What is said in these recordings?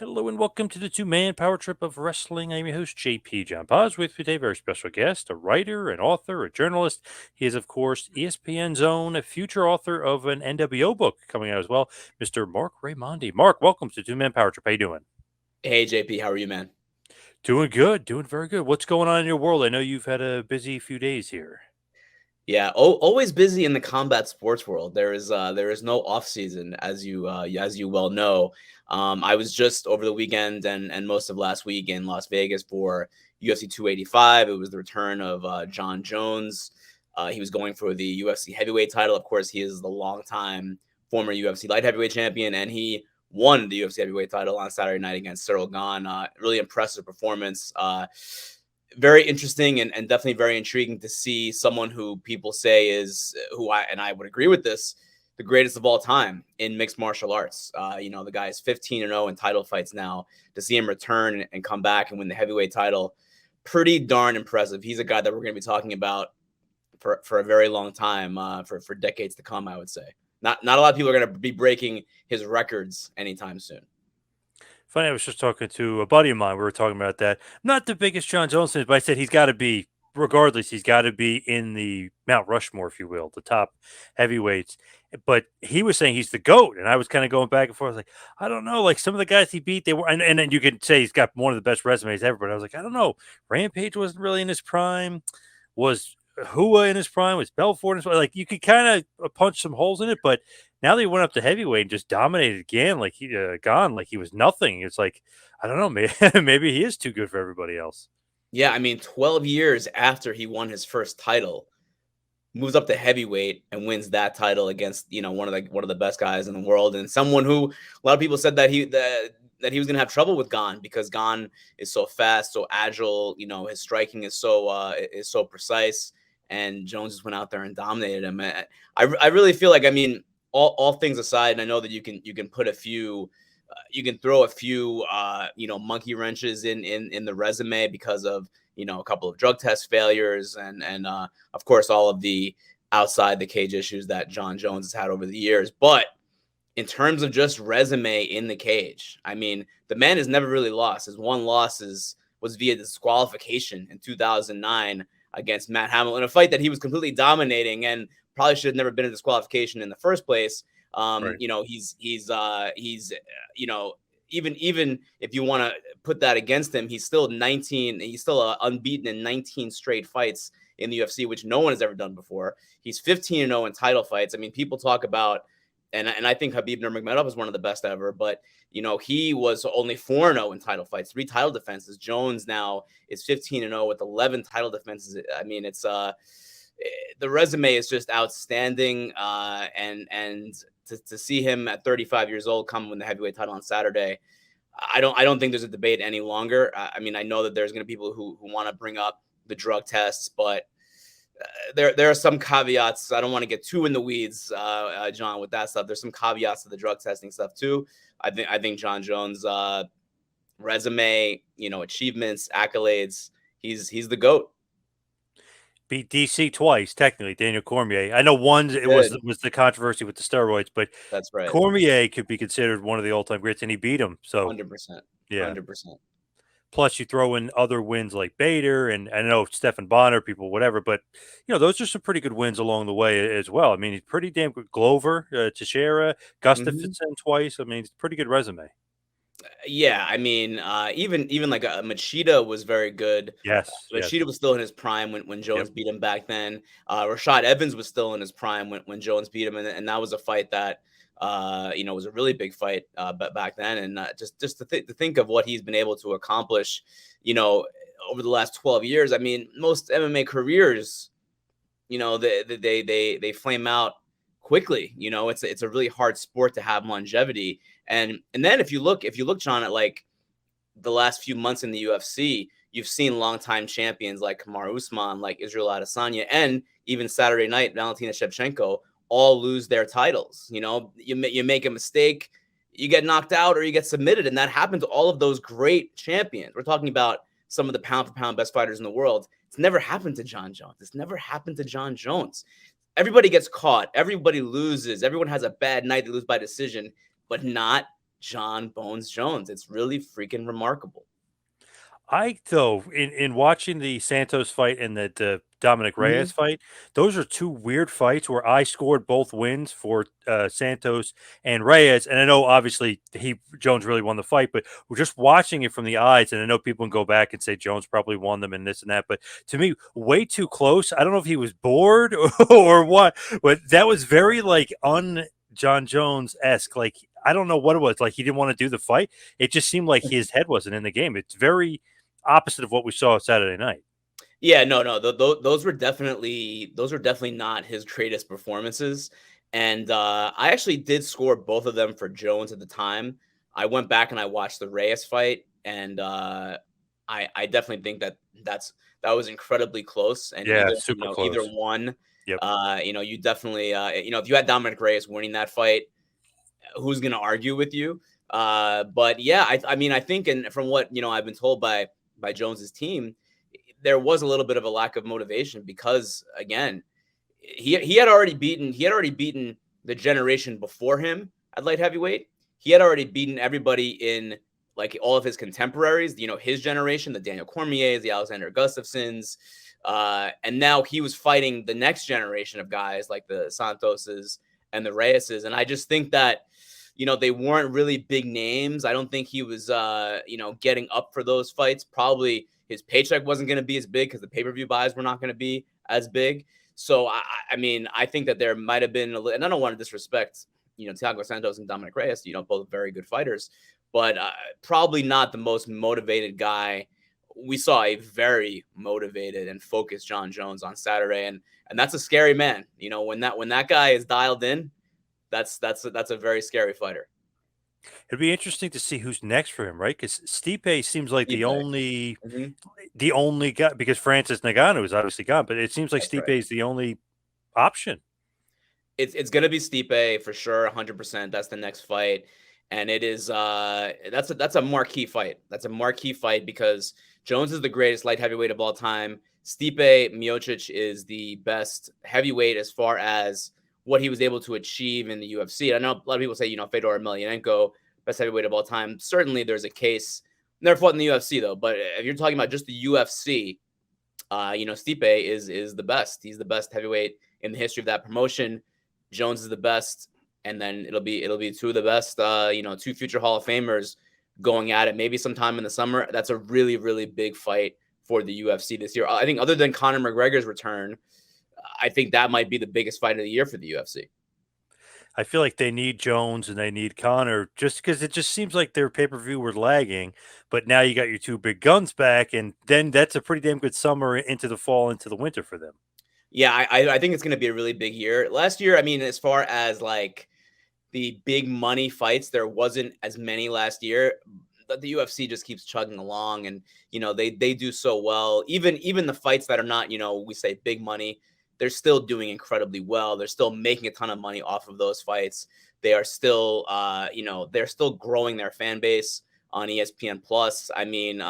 Hello and welcome to the two-man power trip of wrestling. I'm your host, JP John Paz, with today a very special guest, a writer, an author, a journalist. He is, of course, ESPN's own a future author of an NWO book coming out as well, Mr. Marc Raimondi. Mark, welcome to Two-Man Power Trip. How you doing? Hey JP, how are you, man? Doing good, doing very good. What's going on in your world? I know you've had a busy few days here. Yeah, always busy in the combat sports world. There is no off season, as you well know. I was just over the weekend and most of last week in Las Vegas for UFC 285. It was the return of John Jones. He was going for the UFC heavyweight title. Of course, he is the longtime former UFC light heavyweight champion, and he won the UFC heavyweight title on Saturday night against Cyril Gahn. Really impressive performance. Very interesting and definitely very intriguing to see someone who people say is I would agree with this, the greatest of all time in mixed martial arts. The guy is 15-0 in title fights now. To see him return and come back and win the heavyweight title, pretty darn impressive. He's a guy that we're going to be talking about for a very long time, for decades to come, I would say. Not a lot of people are going to be breaking his records anytime soon. Funny, I was just talking to a buddy of mine. We were talking about that. Not the biggest John Jones fan, but I said he's got to be, regardless, he's got to be in the Mount Rushmore, if you will, the top heavyweights. But he was saying he's the GOAT. And I was kind of going back and forth. I was like, I don't know. Like some of the guys he beat, they were, and then you could say he's got one of the best resumes ever. But I was like, I don't know. Rampage wasn't really in his prime. Was Hua in his prime? Was Belfort in his prime? Like you could kind of punch some holes in it, but now they went up to heavyweight and just dominated again, like he gone, like he was nothing. It's like I don't know, maybe maybe he is too good for everybody else. Yeah, I mean, 12 years after he won his first title, moves up to heavyweight and wins that title against one of the best guys in the world, and someone who a lot of people said that he was gonna have trouble with Gon, because Gon is so fast, so agile. His striking is so precise, and Jones just went out there and dominated him. I really feel like, I mean, all things aside, and I know that you can put a few. You can throw a few, monkey wrenches in the resume because of a couple of drug test failures, and of course all of the outside the cage issues that John Jones has had over the years. But in terms of just resume in the cage, I mean, the man has never really lost. His one loss was via disqualification in 2009 against Matt Hamill in a fight that he was completely dominating and probably should have never been a disqualification in the first place. Right. He's even if you want to put that against him, he's still 19. He's still unbeaten in 19 straight fights in the UFC, which no one has ever done before. He's 15-0 in title fights. I mean, people talk about, and I think Khabib Nurmagomedov is one of the best ever, but he was only 4-0 in title fights, 3 title defenses. Jones now is 15-0 with 11 title defenses. I mean, it's the resume is just outstanding, and to see him at 35 years old come win the heavyweight title on Saturday, I don't think there's a debate any longer. I mean, I know that there's going to be people who want to bring up the drug tests, but there are some caveats. I don't want to get too in the weeds, John, with that stuff. There's some caveats to the drug testing stuff too. I think John Jones' resume, achievements, accolades, he's the GOAT. Beat DC twice, technically, Daniel Cormier. I know once He it was did. was the controversy with the steroids, but That's right. Cormier could be considered one of the all-time greats, and he beat him. So 100%. yeah. 100%. Plus, you throw in other wins like Bader and I know Stephen Bonner, people, whatever. But those are some pretty good wins along the way as well. I mean, he's pretty damn good. Glover, Teixeira, Mhm. Gustafsson twice. I mean, it's a pretty good resume. Yeah, I mean, even like Machida was very good. Yes, Machida yes, was still in his prime when yep. Jones beat him back then. Rashad Evans was still in his prime when Jones beat him, and that was a fight that was a really big fight, but back then. And just to think of what he's been able to accomplish, you know, over the last 12 years. I mean, most MMA careers, they flame out quickly. It's a really hard sport to have longevity. And then if you look, John, at like the last few months in the UFC, you've seen longtime champions like Kamaru Usman, like Israel Adesanya, and even Saturday night Valentina Shevchenko all lose their titles. You make a mistake, you get knocked out, or you get submitted, and that happened to all of those great champions. We're talking about some of the pound for pound best fighters in the world. It's never happened to John Jones. It's never happened to John Jones. Everybody gets caught. Everybody loses. Everyone has a bad night. They lose by decision, but not John Bones Jones. It's really freaking remarkable. Though, in watching the Santos fight and the Dominic Mhm. Reyes fight, those are two weird fights where I scored both wins for Santos and Reyes. And I know obviously Jones really won the fight, but we're just watching it from the eyes. And I know people can go back and say Jones probably won them and this and that, but to me, way too close. I don't know if he was bored or what, but that was very like John Jones esque. Like I don't know what it was. Like he didn't want to do the fight. It just seemed like his head wasn't in the game. It's very opposite of what we saw Saturday night. Yeah, no. Those were definitely not his greatest performances, and I actually did score both of them for Jones at the time. I went back and I watched the Reyes fight, and I definitely think that was incredibly close, and Yeah, either super either close. one, Yep. you definitely if you had Dominic Reyes winning that fight, who's going to argue with you? But yeah, I mean, I think, and from what I've been told by Jones's team, there was a little bit of a lack of motivation because, again, he had already beaten the generation before him at light heavyweight. He had already beaten everybody in like all of his contemporaries. His generation, the Daniel Cormiers, the Alexander Gustafsons, and now he was fighting the next generation of guys like the Santoses and the Reyeses. And I just think that they weren't really big names. I don't think he was getting up for those fights. Probably his paycheck wasn't going to be as big because the pay-per-view buys were not going to be as big. So I mean, I think that there might have been and I don't want to disrespect Thiago Santos and Dominic Reyes, both very good fighters, but probably not the most motivated guy. We saw a very motivated and focused John Jones on Saturday, and that's a scary man. When that guy is dialed in, that's a very scary fighter. It'd be interesting to see who's next for him, right? Because Stipe seems like the Stipe. only Mhm. the only guy because Francis Ngannou is obviously gone, but it seems like That's Stipe right. is the only option. It's gonna be Stipe for sure, 100%. That's the next fight, and it is that's a marquee fight. That's a marquee fight because Jones is the greatest light heavyweight of all time. Stipe Miocic is the best heavyweight as far as what he was able to achieve in the UFC. I know a lot of people say Fedor Emelianenko best heavyweight of all time. Certainly, there's a case. Never fought in the UFC though, but if you're talking about just the UFC, Stipe is the best. He's the best heavyweight in the history of that promotion. Jones is the best, and then it'll be two of the best, two future Hall of Famers going at it. Maybe sometime in the summer. That's a really really big fight for the UFC this year. I think other than Conor McGregor's return, I think that might be the biggest fight of the year for the UFC. I feel like they need Jones and they need Connor just because it just seems like their pay per view were lagging. But now you got your two big guns back, and then that's a pretty damn good summer into the fall, into the winter for them. Yeah, I think it's going to be a really big year. Last year, I mean, as far as like the big money fights, there wasn't as many last year. But the UFC just keeps chugging along, and they do so well. Even the fights that are not we say big money, they're still doing incredibly well. They're still making a ton of money off of those fights. They are still they're still growing their fan base on ESPN Plus. I mean,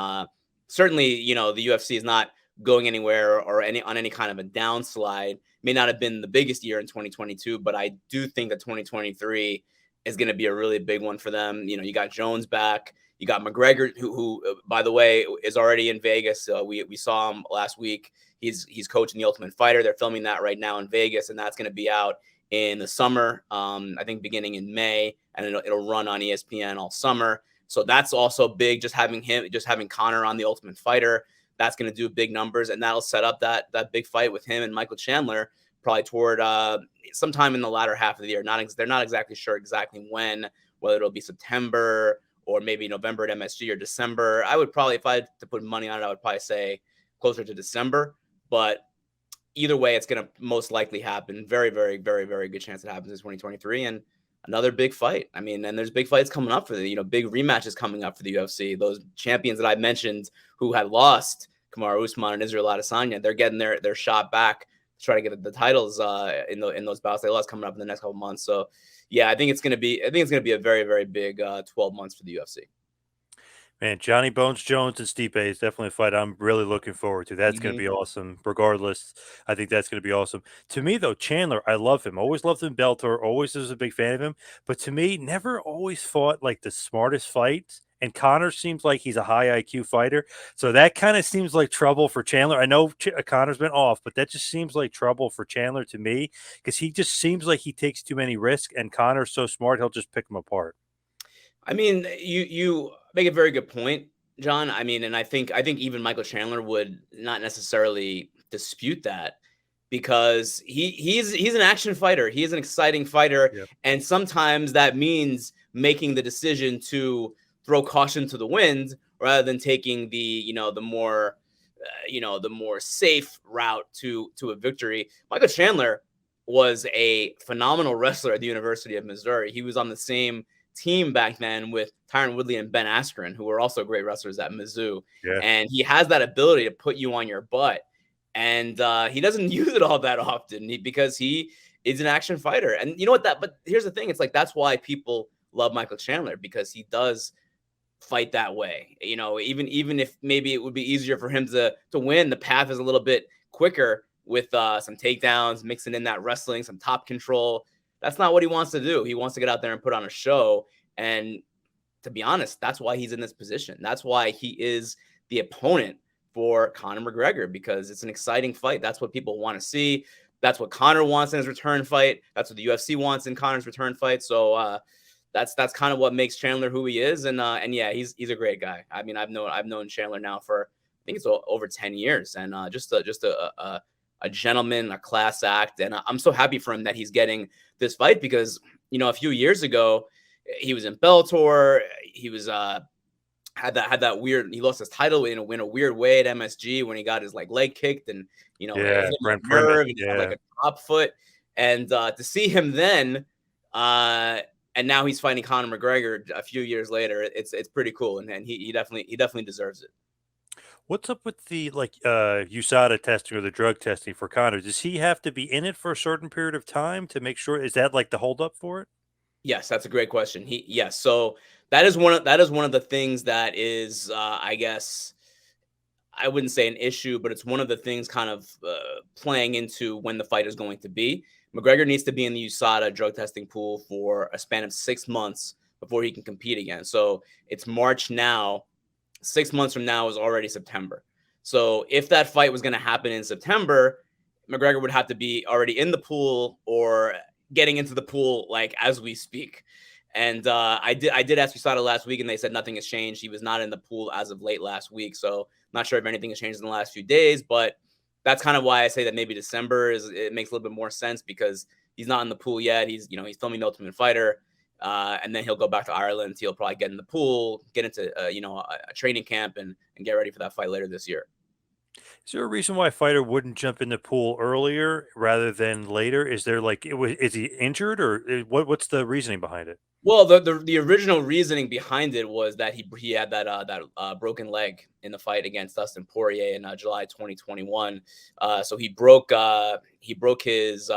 certainly the UFC is not going anywhere or any kind of a downslide. May not have been the biggest year in 2022, but I do think that 2023 is going to be a really big one for them. You got Jones back. You got McGregor, who by the way, is already in Vegas. We saw him last week. He's coaching the Ultimate Fighter. They're filming that right now in Vegas, and that's going to be out in the summer. I think beginning in May, and it'll run on ESPN all summer. So that's also big. Just having Connor on the Ultimate Fighter, that's going to do big numbers, and that'll set up that big fight with him and Michael Chandler probably toward sometime in the latter half of the year. They're not exactly sure exactly when, whether it'll be September or maybe November at MSG or December. I would probably, if I had to put money on it, I would probably say closer to December. But either way, it's going to most likely happen. Very, very, very, very good chance it happens in 2023. And another big fight. I mean, and there's big fights coming up for big rematches coming up for the UFC. Those champions that I mentioned who had lost, Kamaru Usman and Israel Adesanya, they're getting their shot back to try to get the titles in those bouts they lost coming up in the next couple months. So yeah, I think it's gonna be a very, very big 12 months for the UFC. Man, Johnny Bones Jones and Stipe is definitely a fight I'm really looking forward to. That's going to Hmm. be awesome. Regardless, I think that's going to be awesome. To me, though, Chandler, I love him. Always loved him. Bellator. Always was a big fan of him. But to me, never always fought like the smartest fights. And Connor seems like he's a high IQ fighter. So that kind of seems like trouble for Chandler. I know Connor's been off, but that just seems like trouble for Chandler to me because he just seems like he takes too many risks. And Connor's so smart, he'll just pick him apart. I mean, you make a very good point, John. I mean, and I think even Michael Chandler would not necessarily dispute that because he's an action fighter. He is an exciting fighter, Yeah. and sometimes that means making the decision to throw caution to the wind rather than taking the more safe route to a victory. Michael Chandler was a phenomenal wrestler at the University of Missouri. He was on the same team back then with Tyron Woodley and Ben Askren, who were also great wrestlers at Mizzou. Yeah. And he has that ability to put you on your butt. And he doesn't use it all that often because he is an action fighter. And you know what? But here's the thing: it's like that's why people love Michael Chandler because he does fight that way. Even if maybe it would be easier for him to win, the path is a little bit quicker with some takedowns, mixing in that wrestling, some top control. That's not what he wants to do. He wants to get out there and put on a show. And to be honest, that's why he's in this position. That's why he is the opponent for Conor McGregor because it's an exciting fight. That's what people want to see. That's what Conor wants in his return fight. That's what the UFC wants in Conor's return fight. So that's kind of what makes Chandler who he is. And yeah, he's a great guy. I mean, I've known Chandler now for I think it's over 10 years, and just a gentleman, a class act, and I'm so happy for him that he's getting this fight because a few years ago he was in Bellator. He was had that weird. He lost his title in a weird way at MSG when he got his leg kicked and it Yeah. hit him on Brent the Primus. nerve and he had Yeah. a drop foot. And to see him then, uh, and now he's fighting Conor McGregor a few years later. It's pretty cool, and he definitely deserves it. What's up with the USADA testing or the drug testing for Connor? Does he have to be in it for a certain period of time to make sure? Is that like the holdup for it? Yes, that's a great question. Yes, so that is one of the things that is, I guess, I wouldn't say an issue, but it's one of the things kind of playing into when the fight is going to be. McGregor needs to be in the USADA drug testing pool for a span of 6 months before he can compete again. So it's March now. 6 months from now is already September. So if that fight was going to happen in September, McGregor would have to be already in the pool or getting into the pool as we speak. And I did ask USADA last week, and they said nothing has changed. He was not in the pool as of late last week, so I'm not sure if anything has changed in the last few days. But that's kind of why I say that maybe December it makes a little bit more sense because he's not in the pool yet. He's filming the Ultimate Fighter. And then he'll go back to Ireland. He'll probably get in the pool, get into a training camp, and get ready for that fight later this year. Is there a reason why a fighter wouldn't jump in the pool earlier rather than later? Is there is he injured or what's the reasoning behind it? Well, the original reasoning behind it was that he had that broken leg in the fight against Dustin Poirier in July 2021. So he broke his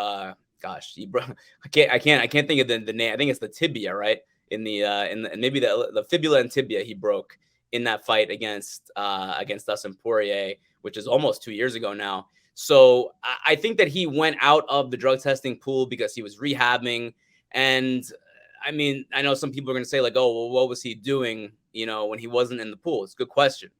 gosh he broke I can't think of the name. I think it's the tibia, right? And maybe the fibula and tibia he broke in that fight against Dustin Poirier, which is almost 2 years ago now. So I think that he went out of the drug testing pool because he was rehabbing. And I mean, I know some people are going to say "Oh, well, what was he doing?" When he wasn't in the pool. It's a good question.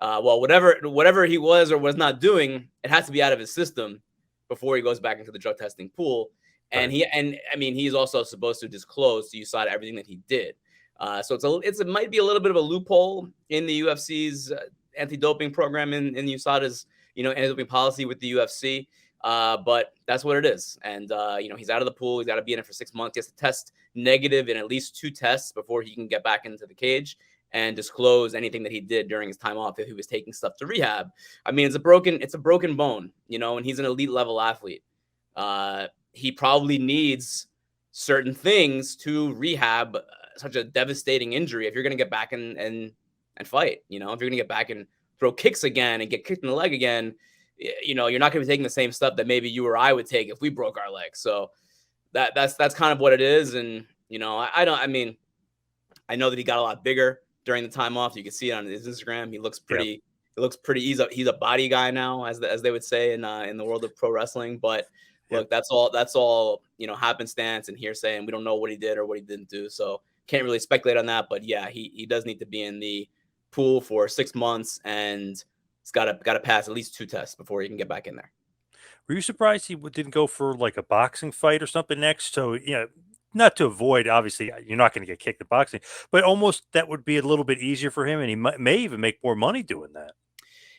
Well, whatever he was or was not doing, it has to be out of his system before he goes back into the drug testing pool. And Right. and I mean, he's also supposed to disclose to USADA everything that he did. So it might be a little bit of a loophole in the UFC's anti-doping program in USADA's anti-doping policy with the UFC. But that's what it is. And he's out of the pool. He's got to be in it for 6 months. He has to test negative in at least 2 tests before he can get back into the cage and disclose anything that he did during his time off if he was taking stuff to rehab. I mean, it's a broken bone, and he's an elite level athlete. He probably needs certain things to rehab such a devastating injury if you're going to get back and fight. If you're going to get back and throw kicks again and get kicked in the leg again, you're not going to be taking the same stuff that maybe you or I would take if we broke our legs. So that's kind of what it is. And I don't. I mean, I know that he got a lot bigger during the time off. You can see it on his Instagram. He looks Yep. pretty. He looks pretty. He's a body guy now, as they would say in the world of pro wrestling. But Yep. look, that's all happenstance and hearsay, and we don't know what he did or what he didn't do. So can't really speculate on that. But yeah, he does need to be in the pool for 6 months, and he's got to pass at least 2 tests before he can get back in there. Were you surprised he didn't go for like a boxing fight or something next? So, not to avoid, obviously, you're not going to get kicked in boxing, but almost that would be a little bit easier for him. And he may even make more money doing that.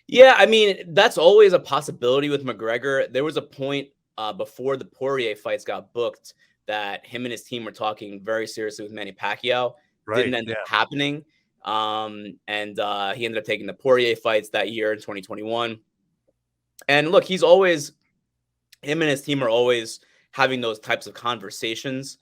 Yeah, I mean, that's always a possibility with McGregor. There was a point before the Poirier fights got booked that him and his team were talking very seriously with Manny Pacquiao. Didn't Right. end up Yeah. happening. And he ended up taking the Poirier fights that year in 2021. And look, him and his team are always having those types of conversations.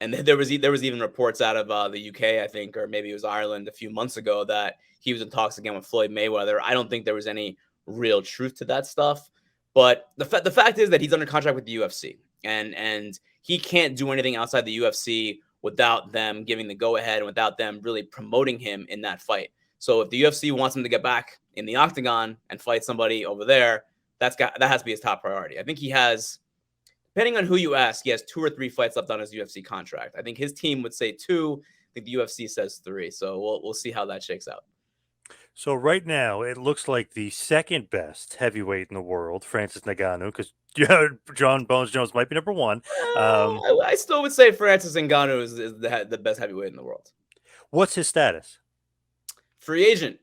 And there was even reports out of the UK, I think, or maybe it was Ireland a few months ago that he was in talks again with Floyd Mayweather. I don't think there was any real truth to that stuff, but the fact is that he's under contract with the UFC, and he can't do anything outside the UFC without them giving the go ahead and without them really promoting him in that fight. So if the UFC wants him to get back in the octagon and fight somebody over there, that has to be his top priority. I think he has, depending on who you ask, he has 2 or 3 fights left on his UFC contract. I think his team would say 2. I think the UFC says 3. So we'll see how that shakes out. So right now, it looks like the second best heavyweight in the world, Francis Ngannou, because John Bones Jones might be number one. I still would say Francis Ngannou is the best heavyweight in the world. What's his status? Free agent,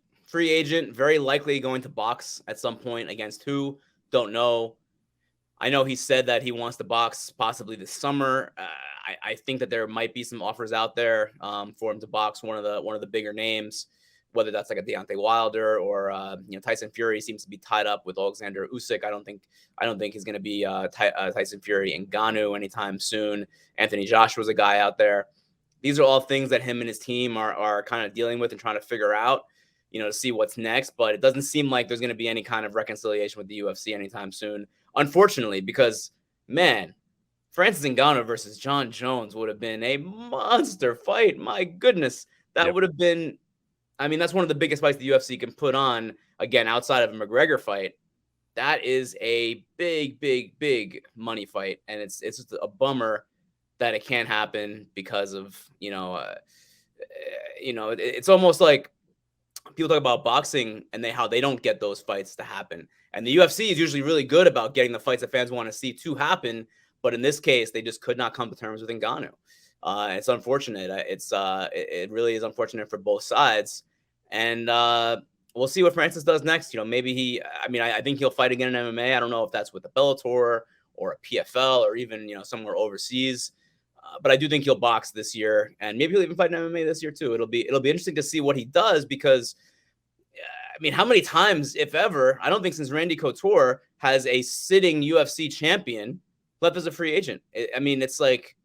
very likely going to box at some point. Against who? Don't know. I know he said that he wants to box possibly this summer. I think that there might be some offers out there for him to box one of the bigger names, whether that's like a Deontay Wilder or Tyson Fury seems to be tied up with Alexander Usyk. I don't think he's going to be Tyson Fury and Ngannou anytime soon. Anthony Joshua's a guy out there. These are all things that him and his team are kind of dealing with and trying to figure out, to see what's next. But it doesn't seem like there's going to be any kind of reconciliation with the UFC anytime soon, unfortunately, because, man, Francis Ngannou versus John Jones would have been a monster fight. My goodness, that Yep. would have been. I mean, that's one of the biggest fights the UFC can put on. Again, outside of a McGregor fight, that is a big, big, big money fight, and it's just a bummer that it can't happen because of it's almost like people talk about boxing and how they don't get those fights to happen. And the UFC is usually really good about getting the fights that fans want to see to happen. But in this case, they just could not come to terms with Ngannou. It's unfortunate. It really is unfortunate for both sides. And we'll see what Francis does next. Maybe I think he'll fight again in MMA. I don't know if that's with the Bellator or a PFL or even, somewhere overseas. But I do think he'll box this year, and maybe he'll even fight in MMA this year too. It'll be interesting to see what he does because, how many times, if ever, I don't think since Randy Couture has a sitting UFC champion left as a free agent. It's like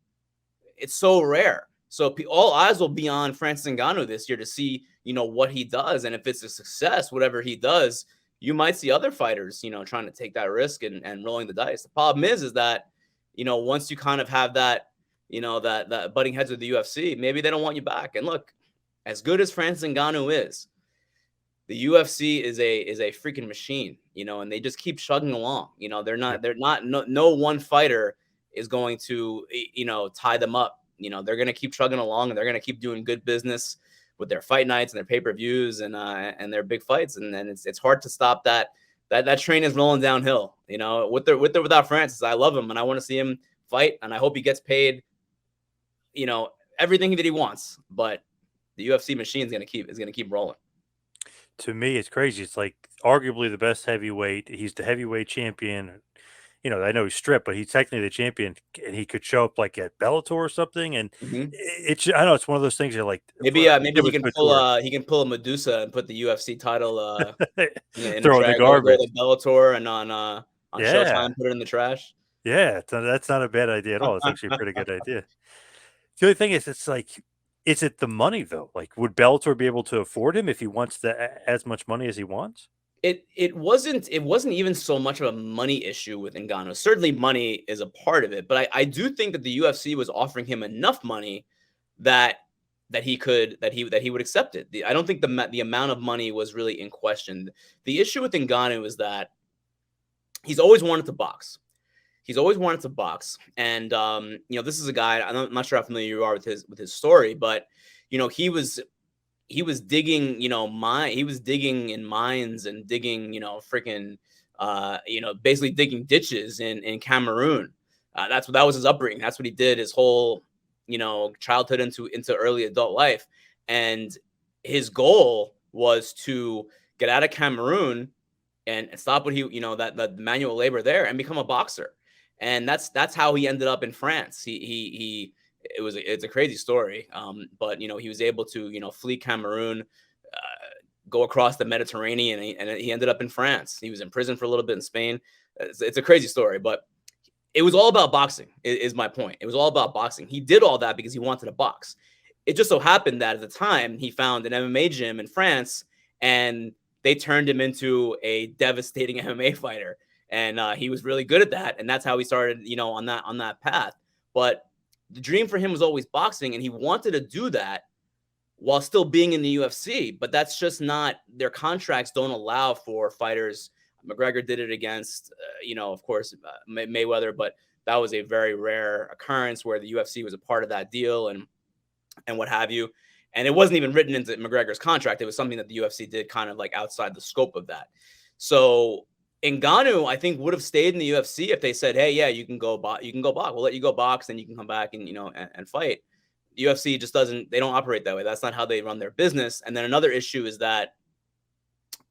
it's so rare. So all eyes will be on Francis Ngannou this year to see what he does, and if it's a success, whatever he does, you might see other fighters trying to take that risk and rolling the dice. The problem is that once you kind of have that. That butting heads with the UFC, maybe they don't want you back. And look, as good as Francis Ngannou is, the UFC is a freaking machine, and they just keep chugging along. No one fighter is going to, tie them up. They're going to keep chugging along, and they're going to keep doing good business with their fight nights and their pay-per-views and their big fights. And then it's hard to stop that train is rolling downhill, with or without Francis. I love him and I want to see him fight, and I hope he gets paid everything that he wants, but the UFC machine is going to keep rolling. To me, it's crazy. It's like arguably the best heavyweight. He's the heavyweight champion. I know he's stripped, but he's technically the champion, and he could show up like at Bellator or something. And Mm-hmm. I know it's one of those things. You're like, Maybe he can pull a Medusa and put the UFC title in the throw in the trash. Go garbage. to Bellator and on Yeah, Showtime, put it in the trash. yeah. That's not a bad idea at all. It's actually a pretty good idea. The only thing is, it's like, is it the money though? Like, would Bellator be able to afford him if he wants as much money as he wants? It wasn't even so much of a money issue with Ngannou. Certainly, money is a part of it, but I do think that the UFC was offering him enough money that that he would accept it. I don't think the amount of money was really in question. The issue with Ngannou is that he's always wanted to box. He's always wanted to box, and this is a guy. I'm not sure how familiar you are with his story, but he was digging, he was digging in mines and digging, freaking, basically digging ditches in Cameroon. That was his upbringing. That's what he did his whole, childhood into early adult life. And his goal was to get out of Cameroon and stop what that manual labor there and become a boxer. And that's how he ended up in France. It's a crazy story. But he was able to, flee Cameroon, go across the Mediterranean, and he ended up in France. He was in prison for a little bit in Spain. It's a crazy story, but it was all about boxing, is my point. It was all about boxing. He did all that because he wanted to box. It just so happened that at the time he found an MMA gym in France, and they turned him into a devastating MMA fighter. And he was really good at that. And that's how he started, on that path. But the dream for him was always boxing, and he wanted to do that while still being in the UFC. But that's just not, their contracts don't allow for fighters. McGregor did it against, of course, Mayweather, but that was a very rare occurrence where the UFC was a part of that deal and what have you. And it wasn't even written into McGregor's contract. It was something that the UFC did kind of like outside the scope of that. So Ngannou, I think, would have stayed in the UFC if they said, "Hey, yeah, you can go box. We'll let you go box, and you can come back and and fight." The UFC just doesn't. They don't operate that way. That's not how they run their business. And then another issue is that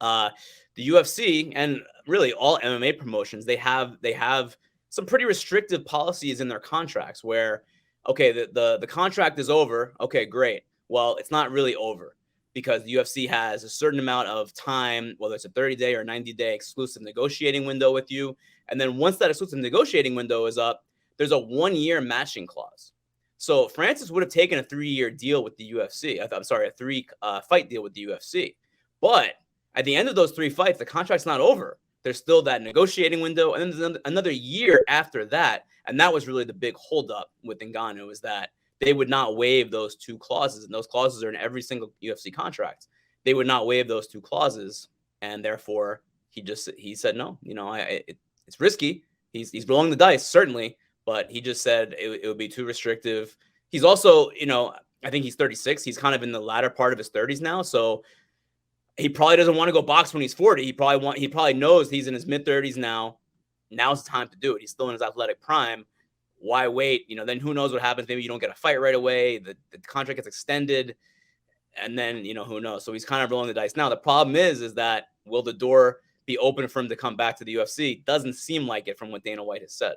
the UFC and really all MMA promotions, they have some pretty restrictive policies in their contracts where, okay, the contract is over. Okay, great. Well, it's not really over because the UFC has a certain amount of time, whether it's a 30-day or 90-day exclusive negotiating window with you. And then once that exclusive negotiating window is up, there's a 1-year matching clause. So Francis would have taken a 3-year deal with the UFC. I'm sorry, a 3-fight deal with the UFC. But at the end of those 3 fights, the contract's not over. There's still that negotiating window, and then there's another year after that. And that was really the big holdup with Ngannou, is that they would not waive those 2 clauses, and those clauses are in every single UFC contract. They would not waive those 2 clauses, and therefore he said no. It's risky. He's rolling the dice, certainly, but he just said it would be too restrictive. He's also, I think he's 36. He's kind of in the latter part of his 30s now, so he probably doesn't want to go box when he's 40. He probably knows he's in his mid 30s now. Now's the time to do it. He's still in his athletic prime. Why wait? Then who knows what happens? Maybe you don't get a fight right away. The contract gets extended, and then who knows? So he's kind of rolling the dice now. The problem is that will the door be open for him to come back to the UFC? Doesn't seem like it from what Dana White has said.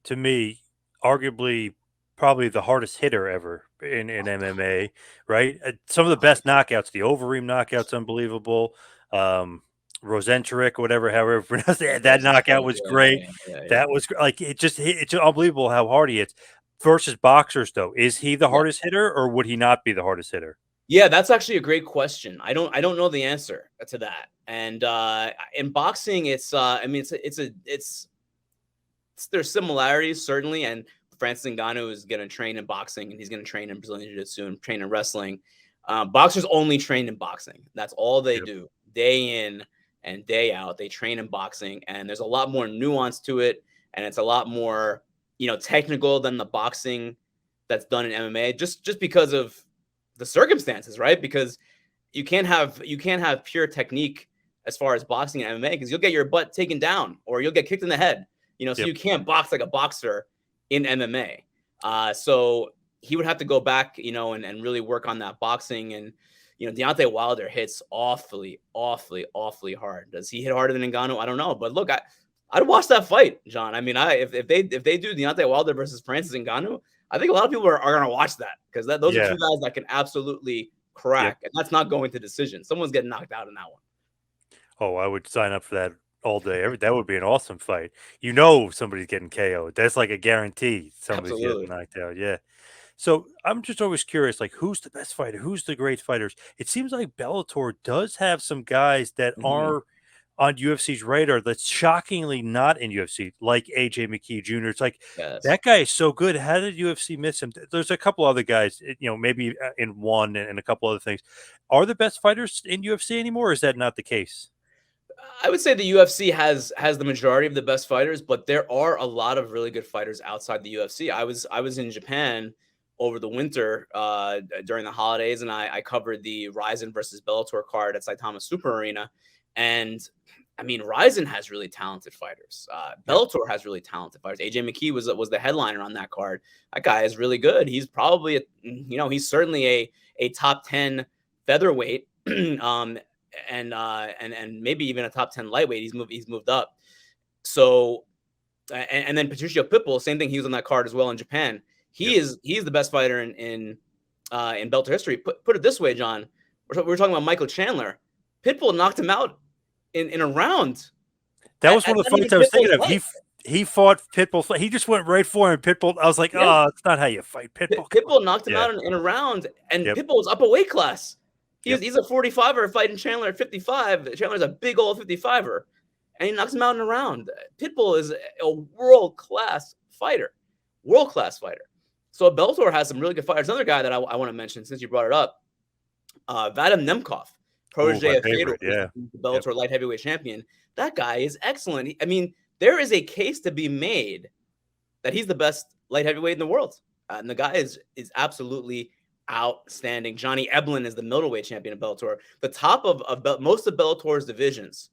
To me, arguably probably the hardest hitter ever in MMA, right? Some of the best knockouts, the Overeem knockout's unbelievable. Rosentrick, whatever, however pronounce it, that knockout was great. That was like it's unbelievable how hard he hits. Versus boxers, though, is he the hardest hitter, or would he not be the hardest hitter? Yeah, that's actually a great question. I don't know the answer to that. And in boxing, it's there's similarities certainly, and Francis Ngannou is going to train in boxing, and he's going to train in Brazilian Jiu-Jitsu and train in wrestling. Boxers only train in boxing. That's all they do, day in and day out. They train in boxing, and there's a lot more nuance to it, and it's a lot more technical than the boxing that's done in MMA. Just because of the circumstances, right? Because you can't have pure technique as far as boxing and MMA, because you'll get your butt taken down or you'll get kicked in the head. So you can't box like a boxer in MMA. So he would have to go back, and really work on that boxing. And, Deontay Wilder hits awfully, awfully, awfully hard. Does he hit harder than Ngannou? I don't know. But look, I'd watch that fight, John. I mean, if they do Deontay Wilder versus Francis Ngannou, I think a lot of people are going to watch that, because those are 2 guys that can absolutely crack. And that's not going to decision. Someone's getting knocked out in that one. Oh, I would sign up for that all day. That would be an awesome fight. Somebody's getting KO'd. That's like a guarantee somebody's getting knocked out. Yeah. So I'm just always curious, like, who's the best fighter? Who's the great fighters? It seems like Bellator does have some guys that are on UFC's radar that's shockingly not in UFC, like AJ McKee Jr. It's like Yes. that guy is so good. How did UFC miss him? There's a couple other guys, maybe in one and a couple other things. Are the best fighters in UFC anymore? Or is that not the case? I would say the UFC has the majority of the best fighters, but there are a lot of really good fighters outside the UFC. I was in Japan over the winter during the holidays, and I covered the Ryzen versus Bellator card at Saitama Super Arena, and I mean Ryzen has really talented fighters. Yep. Bellator has really talented fighters. AJ McKee was the headliner on that card. That guy is really good. He's probably he's certainly a top 10 featherweight. And maybe even a top 10 lightweight. He's moved up. So and then Patricio Pitbull, same thing. He was on that card as well in Japan. Yep. He's the best fighter in Bellator history. Put it this way, John. We're talking about Michael Chandler. Pitbull knocked him out in a round. That was At one of the not even fights I was thinking Pitbull's of. fight. He fought Pitbull. He just went right for him. Pitbull. I was like, Yeah, oh, it's not how you fight Pitbull. Come on. Pitbull knocked him Yeah. out in a round, and Yep. Pitbull was up a weight class. He's Yep. he's a 45er fighting Chandler at 55. Chandler's a big old 55er, and he knocks him out in a round. Pitbull is a world class fighter, world class fighter. So Bellator has some really good fighters. Another guy that I want to mention since you brought it up, Vadim Nemkov, Oh, my protege of Fedor, favorite. Yeah. the Yep. Bellator light heavyweight champion. That guy is excellent. I mean, there is a case to be made that he's the best light heavyweight in the world. And the guy is absolutely outstanding. Johnny Eblen is the middleweight champion of Bellator. The top of most of Bellator's divisions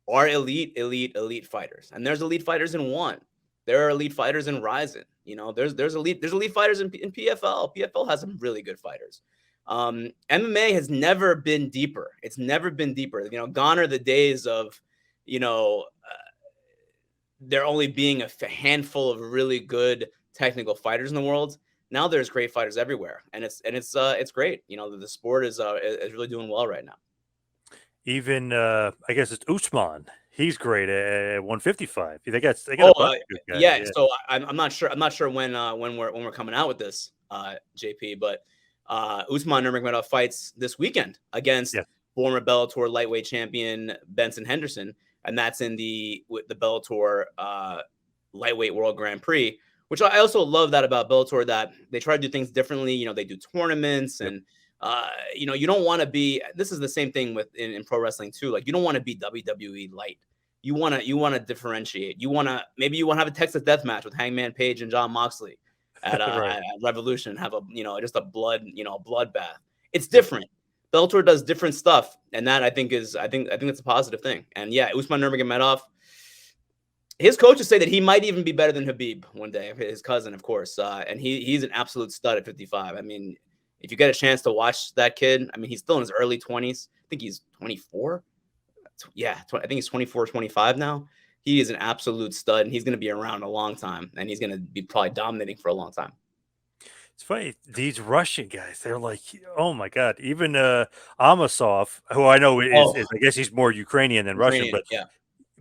are elite fighters. And there's elite fighters in one. There are elite fighters in Ryzen. There's elite fighters in PFL. PFL has some really good fighters. MMA has never been deeper. It's never been deeper. Gone are the days of, there only being a handful of really good technical fighters in the world. Now there's great fighters everywhere, and it's great. The sport is really doing well right now. Even I guess it's Usman. He's great at 155. They got Oh, a bunch of good guys. yeah. Yeah. So I'm not sure. I'm not sure when we're coming out with this, JP. But Usman Nurmagomedov fights this weekend against Yeah. former Bellator lightweight champion Benson Henderson, and that's in the Bellator lightweight World Grand Prix. Which I also love that about Bellator, that they try to do things differently. They do tournaments, Yep. and you don't want to be. This is the same thing with in pro wrestling too. Like, you don't want to be WWE light. You want to differentiate. Maybe you want to have a Texas death match with Hangman Page and John Moxley Right. at Revolution, and have just a bloodbath. It's different. Bellator does different stuff, and that I think it's a positive thing. And yeah, Usman Nurmagomedov, his coaches say that he might even be better than Habib one day, his cousin, of course. And he's an absolute stud at 55. I mean, if you get a chance to watch that kid, I mean, he's still in his early 20s. I think he's 24. Yeah, I think he's 24, 25 now. He is an absolute stud, and he's going to be around a long time, and he's going to be probably dominating for a long time. It's funny, these Russian guys, they're like, oh my God. Even Amasov, who I know Oh, is I guess he's more Ukrainian than Russian, Ukrainian, yeah.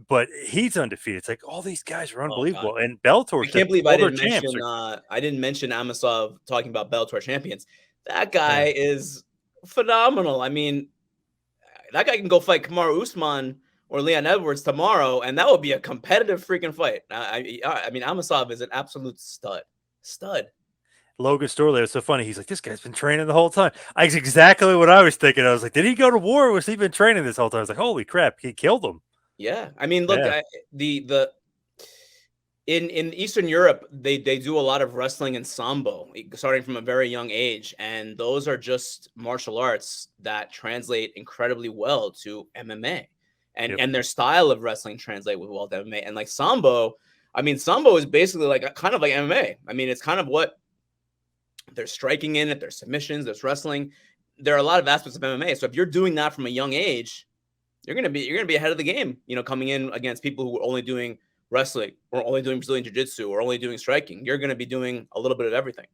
but he's undefeated. It's like all these guys are Oh God, unbelievable. And I Bellator's can't just believe all their champs are I didn't mention Amasov talking about Bellator champions. That yeah. guy is phenomenal. I mean, that guy can go fight Kamaru Usman or Leon Edwards tomorrow, and that would be a competitive freaking fight. I mean, Amasov is an absolute stud. Stud. Logan Storley, it's so funny. He's like, this guy's been training the whole time. That's exactly what I was thinking. I was like, did he go to war or was he been training this whole time? I was like, holy crap, he killed him. Yeah, I mean, look, Yeah. the in Eastern Europe, they do a lot of wrestling and sambo, starting from a very young age, and those are just martial arts that translate incredibly well to MMA, Yep. and their style of wrestling translate well to MMA. And like sambo, I mean, sambo is basically like kind of like MMA. I mean, it's kind of what there's striking in it, there's submissions, there's wrestling. There are a lot of aspects of MMA. So if you're doing that from a young age, you're gonna be ahead of the game. Coming in against people who are only doing wrestling or only doing Brazilian jiu-jitsu or only doing striking. You're going to be doing a little bit of everything.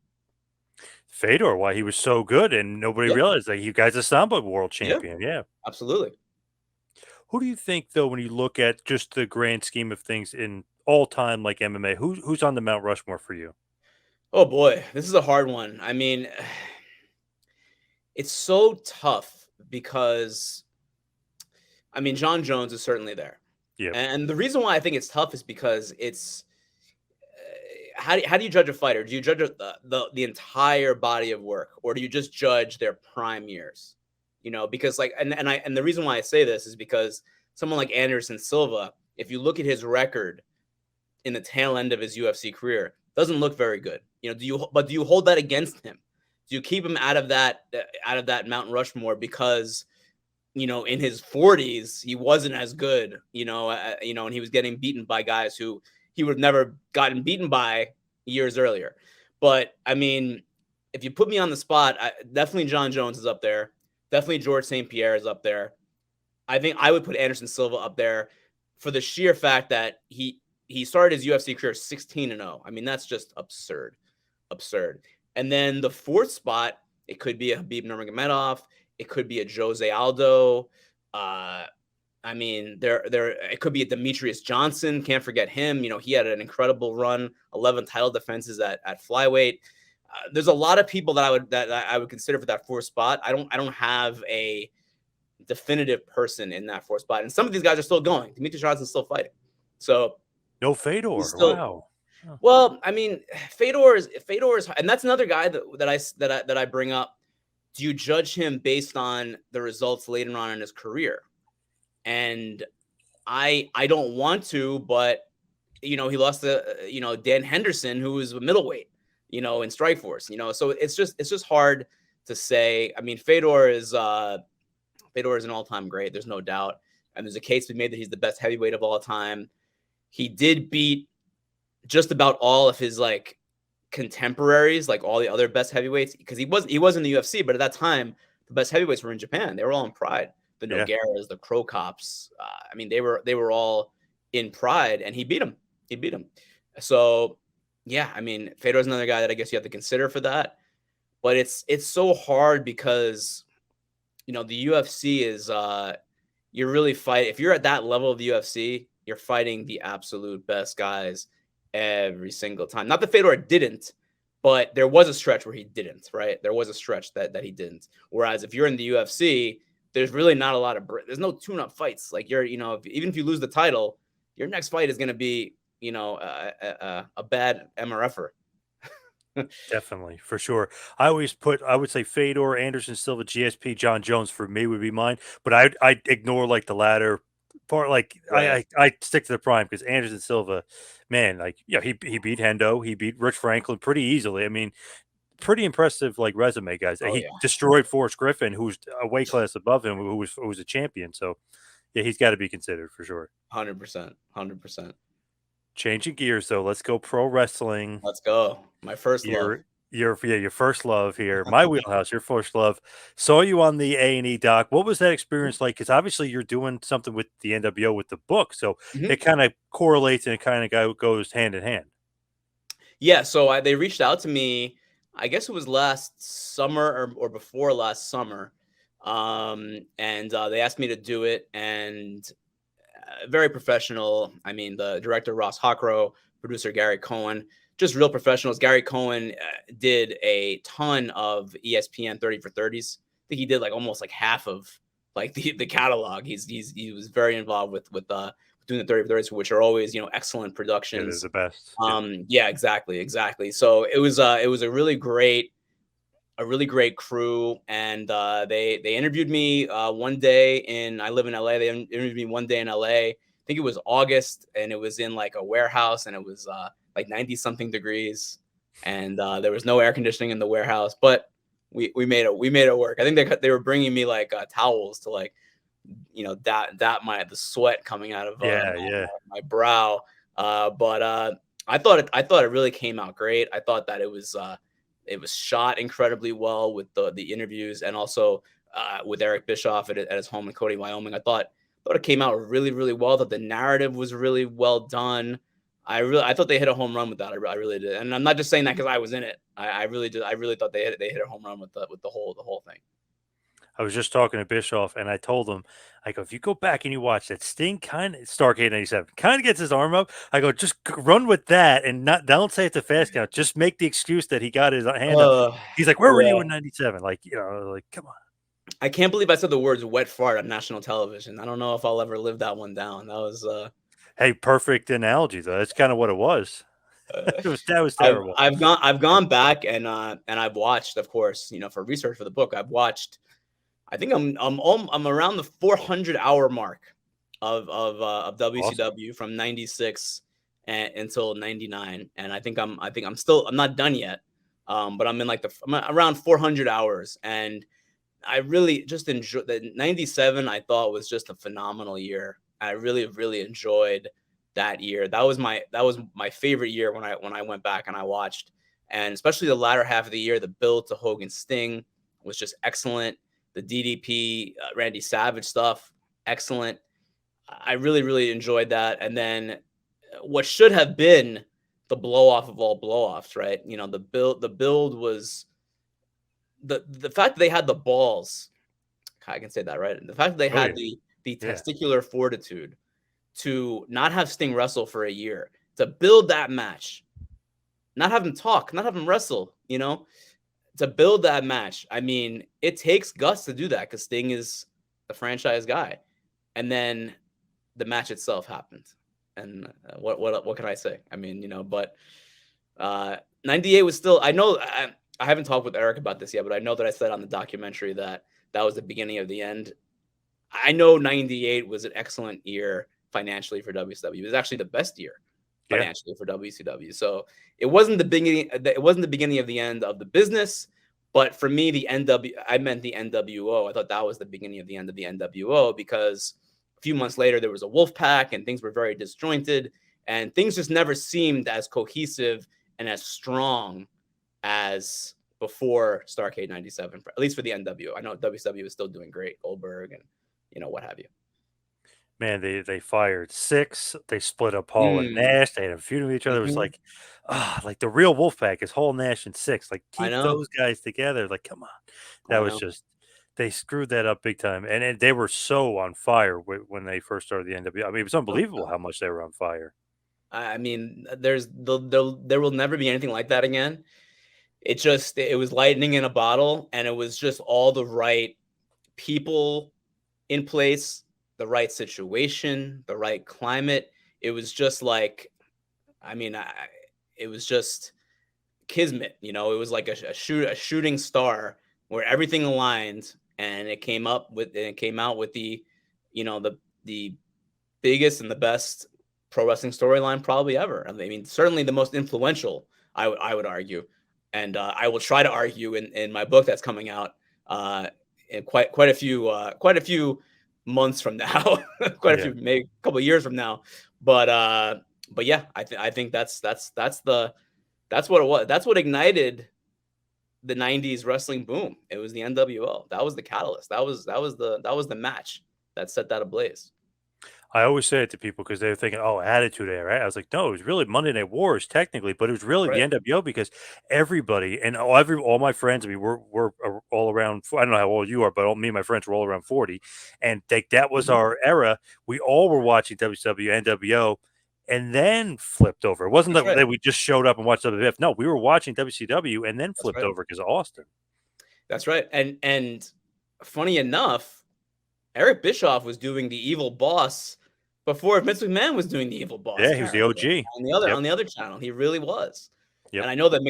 Fedor, why he was so good and nobody Yeah, realized that you guys a Samba world yeah, champion. Yeah. absolutely. Who do you think though, when you look at just the grand scheme of things in all time like MMA, who's on the Mount Rushmore for you? Oh boy, this is a hard one. I mean, it's so tough because I mean, John Jones is certainly there. Yeah. And the reason why I think it's tough is because it's how do you judge a fighter? Do you judge the entire body of work, or do you just judge their prime years? You know, because like, and the reason why I say this is because someone like Anderson Silva, if you look at his record in the tail end of his UFC career, doesn't look very good. You know, do you hold that against him? Do you keep him out of that Mount Rushmore because you know, in his 40s, he wasn't as good, and he was getting beaten by guys who he would have never gotten beaten by years earlier. But I mean, if you put me on the spot, definitely John Jones is up there. Definitely George St. Pierre is up there. I think I would put Anderson Silva up there for the sheer fact that he started his UFC career 16-0. I mean, that's just absurd, absurd. And then the fourth spot, it could be a Habib Nurmagomedov. It could be a Jose Aldo. I mean, it could be a Demetrius Johnson. Can't forget him. You know, he had an incredible run, 11 title defenses at flyweight. There's a lot of people that I would consider for that fourth spot. I don't have a definitive person in that fourth spot, and some of these guys are still going. Demetrius Johnson's still fighting, so No he's Fedor. still. Wow. Huh. Well, I mean, Fedor is, and that's another guy that I bring up. Do you judge him based on the results later on in his career? And I don't want to, but you know, he lost to Dan Henderson, who was a middleweight, in Strikeforce, so it's just hard to say. I mean, Fedor is an all-time great, there's no doubt. And there's a case to be made that he's the best heavyweight of all time. He did beat just about all of his like contemporaries, like all the other best heavyweights, because he was in the UFC, but at that time the best heavyweights were in Japan. They were all in Pride. The Yeah. Nogueiras, the Crow Cops. I mean, they were all in Pride, and he beat them. So yeah, I mean, Fedor's another guy that I guess you have to consider for that. But it's so hard because the UFC is you're really fight if you're at that level of the UFC, you're fighting the absolute best guys every single time. Not that Fedor didn't, but there was a stretch where he didn't, right? There was a stretch that he didn't. Whereas if you're in the UFC, there's really not a lot of there's no tune-up fights. Like even if you lose the title, your next fight is going to be a bad MRFer. Definitely, for sure. I would say Fedor, Anderson Silva, GSP, John Jones for me would be mine, but I'd ignore like the latter part. Like Right. I stick to the prime because Anderson Silva, man, like he beat Hendo, he beat Rich Franklin pretty easily. I mean, pretty impressive like resume, guys. Oh He yeah. destroyed Forrest Griffin, who's a weight class above him, who was a champion. So yeah, he's got to be considered for sure. 100%. 100%. Changing gears though, let's go pro wrestling. Let's go. My first love. Your first love here, my wheelhouse, your first love. Saw you on the A&E doc. What was that experience like? Because obviously you're doing something with the NWO with the book, so Mhm. it kind of correlates and it kind of goes hand in hand. Yeah, so they reached out to me. I guess it was last summer or before last summer, and they asked me to do it. And very professional. I mean, the director Ross Hockrow, producer Gary Cohen, just real professionals. Gary Cohen did a ton of ESPN 30 for 30s. I think he did like almost like half of like the catalog. He was very involved with doing the 30 for 30s, which are always excellent Yeah, they're productions. the best. Yeah. Yeah, exactly. So it was a really great crew, and they interviewed me one day I live in LA. They interviewed me one day in LA. I think it was August, and it was in like a warehouse, and it was like 90 something degrees, and there was no air conditioning in the warehouse, but we made it work. I think they were bringing me like towels to like that the sweat coming out of Yeah, yeah. my brow. But I thought it really came out great. I thought that it was shot incredibly well with the interviews, and also with Eric Bischoff at his home in Cody, Wyoming. I thought it came out really, really well. That the narrative was really well done. I thought they hit a home run with that. I really did, and I'm not just saying that because I was in it. I really did. I really thought they hit a home run with the whole thing. I was just talking to Bischoff, and I told him, I go, if you go back and you watch that Sting kind of Starcade '97 kind of gets his arm up. I go, just run with that, and not don't say it's a fast count. Just make the excuse that he got his hand up. Uh, He's like, where were you yeah. in '97? Like, like, come on. I can't believe I said the words "wet fart" on national television. I don't know if I'll ever live that one down. That was Hey, perfect analogy though. That's kind of what it was. uh, That was terrible. I've gone back and I've watched, of course, for research for the book. I've watched. I think I'm around the 400-hour mark of Awesome. WCW from '96 until '99, and I'm not done yet. But I'm in like I'm around 400 hours, and I really just enjoyed the '97. I thought was just a phenomenal year. I really, really enjoyed that year. That was my favorite year when I went back and I watched, and especially the latter half of the year, the build to Hogan Sting was just excellent. The DDP Randy Savage stuff, excellent. I really, really enjoyed that. And then what should have been the blow off of all blow offs, right? The build was the fact that they had the balls. I can say that, right? The fact that they Oh had yeah, the yeah, testicular fortitude to not have Sting wrestle for a year, to build that match, not have him talk, not have him wrestle, to build that match. I mean, it takes guts to do that because Sting is the franchise guy. And then the match itself happened. And what can I say? I mean, but uh, 98 was still. I haven't talked with Eric about this yet, but I know that I said on the documentary that that was the beginning of the end. I know 98 was an excellent year financially for WCW. It was actually the best year yeah. financially for WCW. So it wasn't the beginning. It wasn't the beginning of the end of the business. But for me, I meant the NWO. I thought that was the beginning of the end of the NWO because a few months later there was a Wolf Pack and things were very disjointed and things just never seemed as cohesive and as strong as before Starrcade '97, at least for the NWO. I know WCW is still doing great, Goldberg and what have you. Man, they fired six. They split up Hall and Mm, Nash. They had a feud with each other. It was mhm. like the real Wolfpack is Hall, Nash, and Six. Like I keep know, those guys together. Like come on, that I was know. just they screwed that up big time. And they were so on fire when they first started the NWO. I mean, it was Oh, unbelievable how much they were on fire. I mean, there will never be anything like that again. It was lightning in a bottle, and it was just all the right people in place, the right situation, the right climate. It was just like, I mean, it was just kismet. It was like a shooting star where everything aligned, and it came out with the biggest and the best pro wrestling storyline probably ever. I mean, certainly the most influential. I would argue, and I will try to argue in my book that's coming out in quite a few months from now, quite a Yeah. few maybe a couple of years from now. But yeah, I think that's what it was. That's what ignited the '90s wrestling boom. It was the NWO. That was the catalyst. That was the match that set that ablaze. I always say it to people because they were thinking, "Oh, Attitude Era." Right? I was like, "No, it was really Monday Night Wars technically, but it was really the Right. NWO because everybody and all my friends. I mean, we're all around. I don't know how old you are, but me and my friends were all around 40, and that was Mhm. our era. We all were watching WCW, NWO, and then flipped over. It wasn't That's right. that we just showed up and watched WWF. No, we were watching WCW and then That's flipped right. over because of Austin. That's right. And funny enough, Eric Bischoff was doing the evil boss before Vince McMahon was doing the evil boss Yeah, he was the character OG. Yep, on the other channel. He really was. yep. And I know that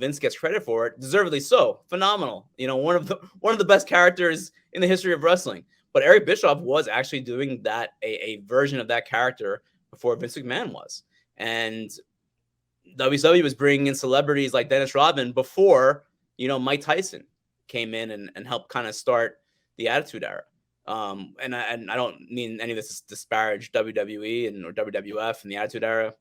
Vince gets credit for it, deservedly so. Phenomenal. One of the best characters in the history of wrestling. But Eric Bischoff was actually doing that a version of that character before Vince McMahon was. And WCW was bringing in celebrities like Dennis Rodman before, Mike Tyson came in and helped kind of start the Attitude Era. And I don't mean any of this to disparage WWE or WWF and the Attitude Era.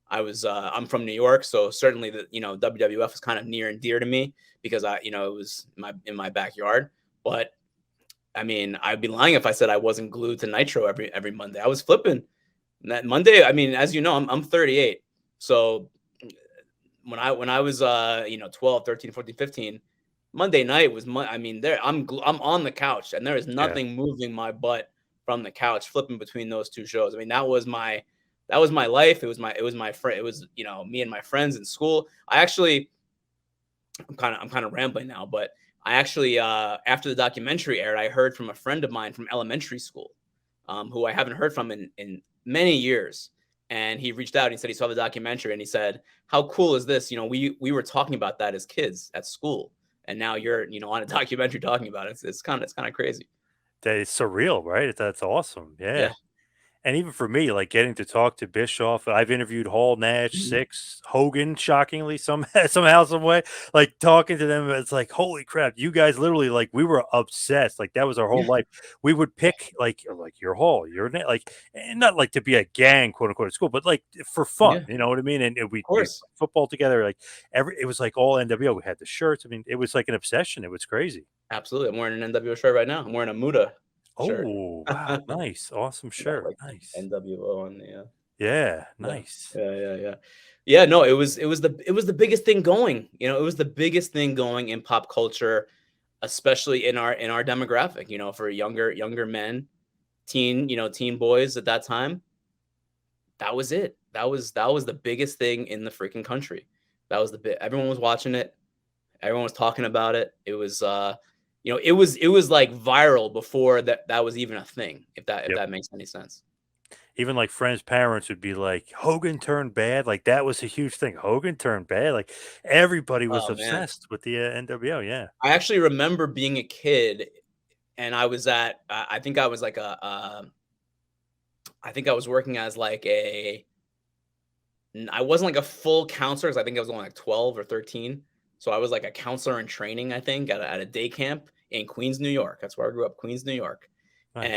I'm from New York, so certainly the WWF is kind of near and dear to me because it was in my backyard. But I mean, I'd be lying if I said I wasn't glued to Nitro every Monday. I was flipping that Monday. I mean, as you know, I'm 38, so when I was 12, 13, 14, 15, Monday night was I mean, I'm on the couch and there is Yeah. nothing moving my butt from the couch flipping between those two shows. I mean, that was my life. It was my friend. It was, me and my friends in school. I'm kind of rambling now, but I actually, after the documentary aired, I heard from a friend of mine from elementary school, who I haven't heard from in many years. And he reached out and he said he saw the documentary and he said, "How cool is this? You know, we were talking about that as kids at school, and now you're on a documentary talking about it. It's kind of crazy." That is surreal, right? That's awesome. Yeah. Yeah. And even for me, like getting to talk to Bischoff, I've interviewed Hall, Nash, Mhm. Six, Hogan, shockingly, somehow, some way. Like talking to them, it's like, holy crap, you guys literally like we were obsessed. Like that was our whole Yeah. life. We would Yeah. pick like your Hall, your like, and not like to be a gang, quote unquote, at school, but like for fun. Yeah. You know what I mean? And Of we course. football together. Like it was like all NWO. We had the shirts. I mean, it was like an obsession. It was crazy. Absolutely. I'm wearing an NWO shirt right now. I'm wearing a Muda shirt. Oh wow, nice, awesome Got shirt, like nice. NWO on the Yeah, yeah. nice. Yeah. Yeah, no, it was the biggest thing going. It was the biggest thing going in pop culture, especially in our demographic, for younger men, teen boys at that time. That was it. That was the biggest thing in the freaking country. That was the bit. Everyone was watching it. Everyone was talking about it. It was like viral before that was even a thing, if Yep. that makes any sense. Even, like, friends' parents would be like, "Hogan turned bad?" Like, that was a huge thing. Hogan turned bad? Like, everybody was Oh man. obsessed with the, NWO, yeah. I actually remember being a kid and I was at I think I was like I think I was working as like I wasn't like a full counselor because I think I was only like 12 or 13. So I was like a counselor in training, I think, at a day camp in Queens, New York. That's where I grew up, Queens, New York. Nice.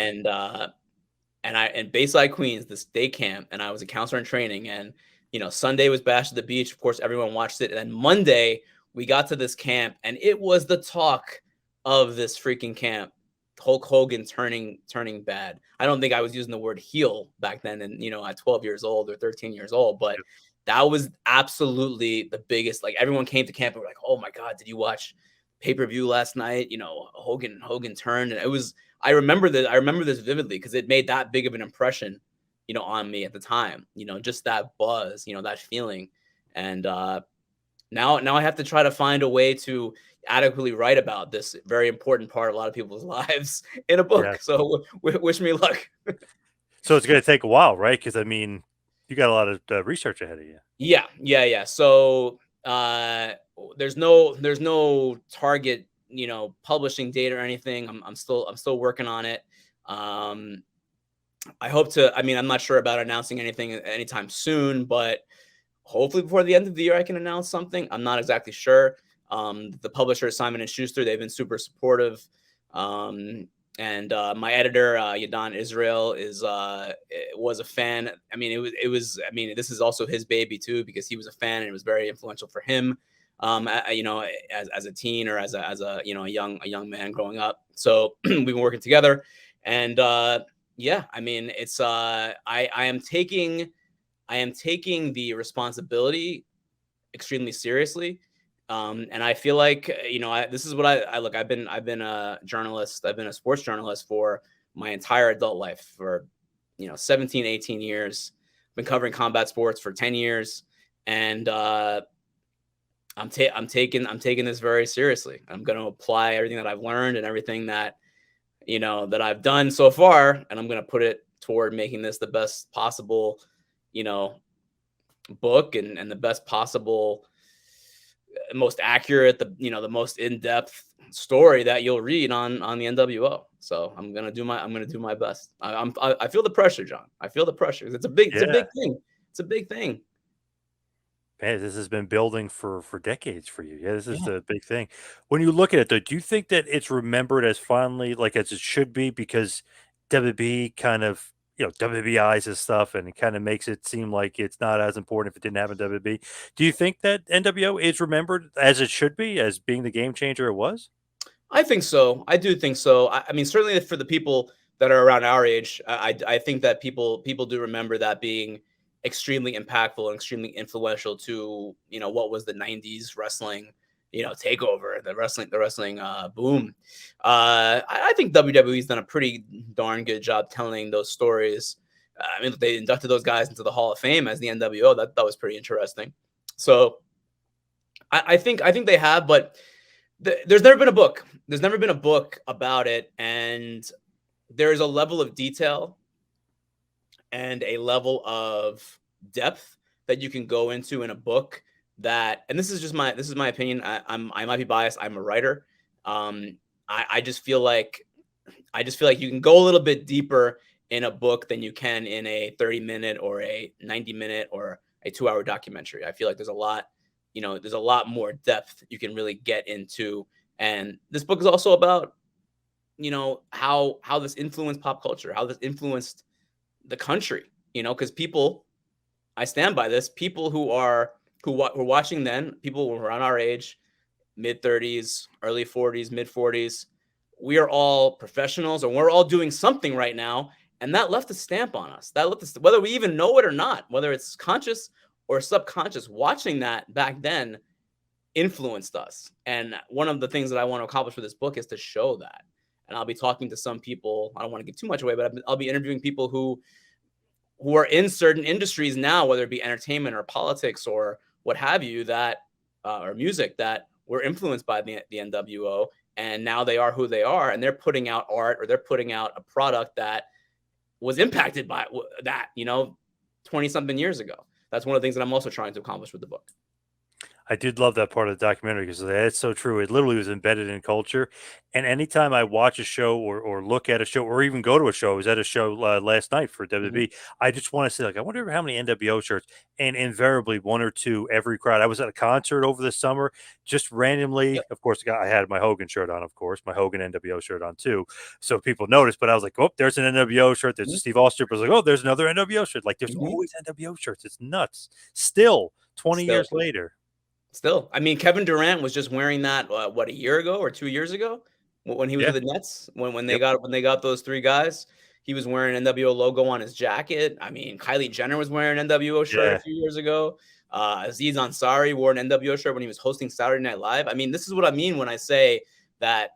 And Bayside, Queens, this day camp, and I was a counselor in training. And Sunday was Bash at the Beach. Of course, everyone watched it. And then Monday we got to this camp, and it was the talk of this freaking camp. Hulk Hogan turning bad. I don't think I was using the word heel back then, and at 12 years old or 13 years old, but Yep. that was absolutely the biggest. Like everyone came to camp and were like, "Oh my god, did you watch pay-per-view last night? Hogan turned," and it was I remember this vividly because it made that big of an impression, on me at the time. Just that buzz, that feeling, and now I have to try to find a way to adequately write about this very important part of a lot of people's lives in a book. Yes. So wish me luck. So it's gonna take a while, right? Because I mean, you got a lot of, research ahead of you. Yeah. So there's no target, publishing date or anything. I'm still working on it. Um, I hope to. I mean, I'm not sure about announcing anything anytime soon, but hopefully before the end of the year, I can announce something. I'm not exactly sure. The publisher Simon and Schuster, they've been super supportive. And my editor, Yadon Israel, was a fan. I mean, it was. I mean, this is also his baby too because he was a fan and it was very influential for him. As a teen or as a a young man growing up. So we've been working together, and yeah, I mean, it's I am taking the responsibility extremely seriously. And I feel like this is what I look. I've been a journalist. I've been a sports journalist for my entire adult life for 17, 18 years. Been covering combat sports for 10 years, and I'm taking this very seriously. I'm going to apply everything that I've learned and everything that I've done so far, and I'm going to put it toward making this the best possible you know book and the best possible, most accurate, the most in-depth story that you'll read on the NWO. So I'm gonna do my best. I feel the pressure, John. I feel the pressure. It's a big Yeah. thing. It's a big thing. Man, this has been building for decades for you. Yeah, this is Yeah. the big thing. When you look at it, though, do you think that it's remembered as fondly, like as it should be, because WB kind of WBIs and stuff, and it kind of makes it seem like it's not as important if it didn't happen to WB. Do you think that NWO is remembered as it should be, as being the game changer it was? I think so. I do think so. I mean, certainly for the people that are around our age, I think that people do remember that being extremely impactful and extremely influential to what was the '90s wrestling takeover, the wrestling boom. I think WWE's done a pretty darn good job telling those stories. I mean, they inducted those guys into the Hall of Fame as the NWO. That was pretty interesting. So I think they have, but There's never been a book. There's never been a book about it, and there's a level of detail and a level of depth that you can go into in a book that, and this is my opinion. I might be biased. I'm a writer. Um, I just feel like you can go a little bit deeper in a book than you can in a 30-minute or a 90-minute or a 2-hour documentary. I feel like there's a lot, there's a lot more depth you can really get into. And this book is also about, how this influenced pop culture, how this influenced the country, because people, I stand by this, people who were watching then, people who were around our age, mid 30s, early 40s, mid 40s, we are all professionals, and we're all doing something right now, and that left a stamp on us. That left us, whether we even know it or not, whether it's conscious or subconscious, watching that back then influenced us. And one of the things that I want to accomplish with this book is to show that. And I'll be talking to some people. I don't want to give too much away, but I'll be interviewing people who are in certain industries now, whether it be entertainment or politics or what have you, that or music, that were influenced by the NWO, and now they are who they are, and they're putting out art, or they're putting out a product that was impacted by that, 20 something years ago. That's one of the things that I'm also trying to accomplish with the book. I did love that part of the documentary because that's so true. It literally was embedded in culture. And anytime I watch a show or look at a show or even go to a show, I was at a show last night for Mm-hmm. WB. I just want to say, like, I wonder how many NWO shirts, and invariably one or two every crowd. I was at a concert over the summer, just randomly. Yep. Of course, I had my Hogan shirt on, of course, my Hogan NWO shirt on too. So people noticed, but I was like, oh, there's an NWO shirt. There's a Steve Austin. I was like, oh, there's another NWO shirt. Like, there's Mm-hmm. always NWO shirts. It's nuts. Still, 20 Still, years later. still. I mean, Kevin Durant was just wearing that what, a year ago or 2 years ago when he was Yeah. with the Nets, when Yep. they got those three guys. He was wearing an NWO logo on his jacket. I mean, Kylie Jenner was wearing an NWO shirt a Yeah. few years ago. Aziz Ansari wore an NWO shirt when he was hosting Saturday Night Live. I mean, this is what I mean when I say that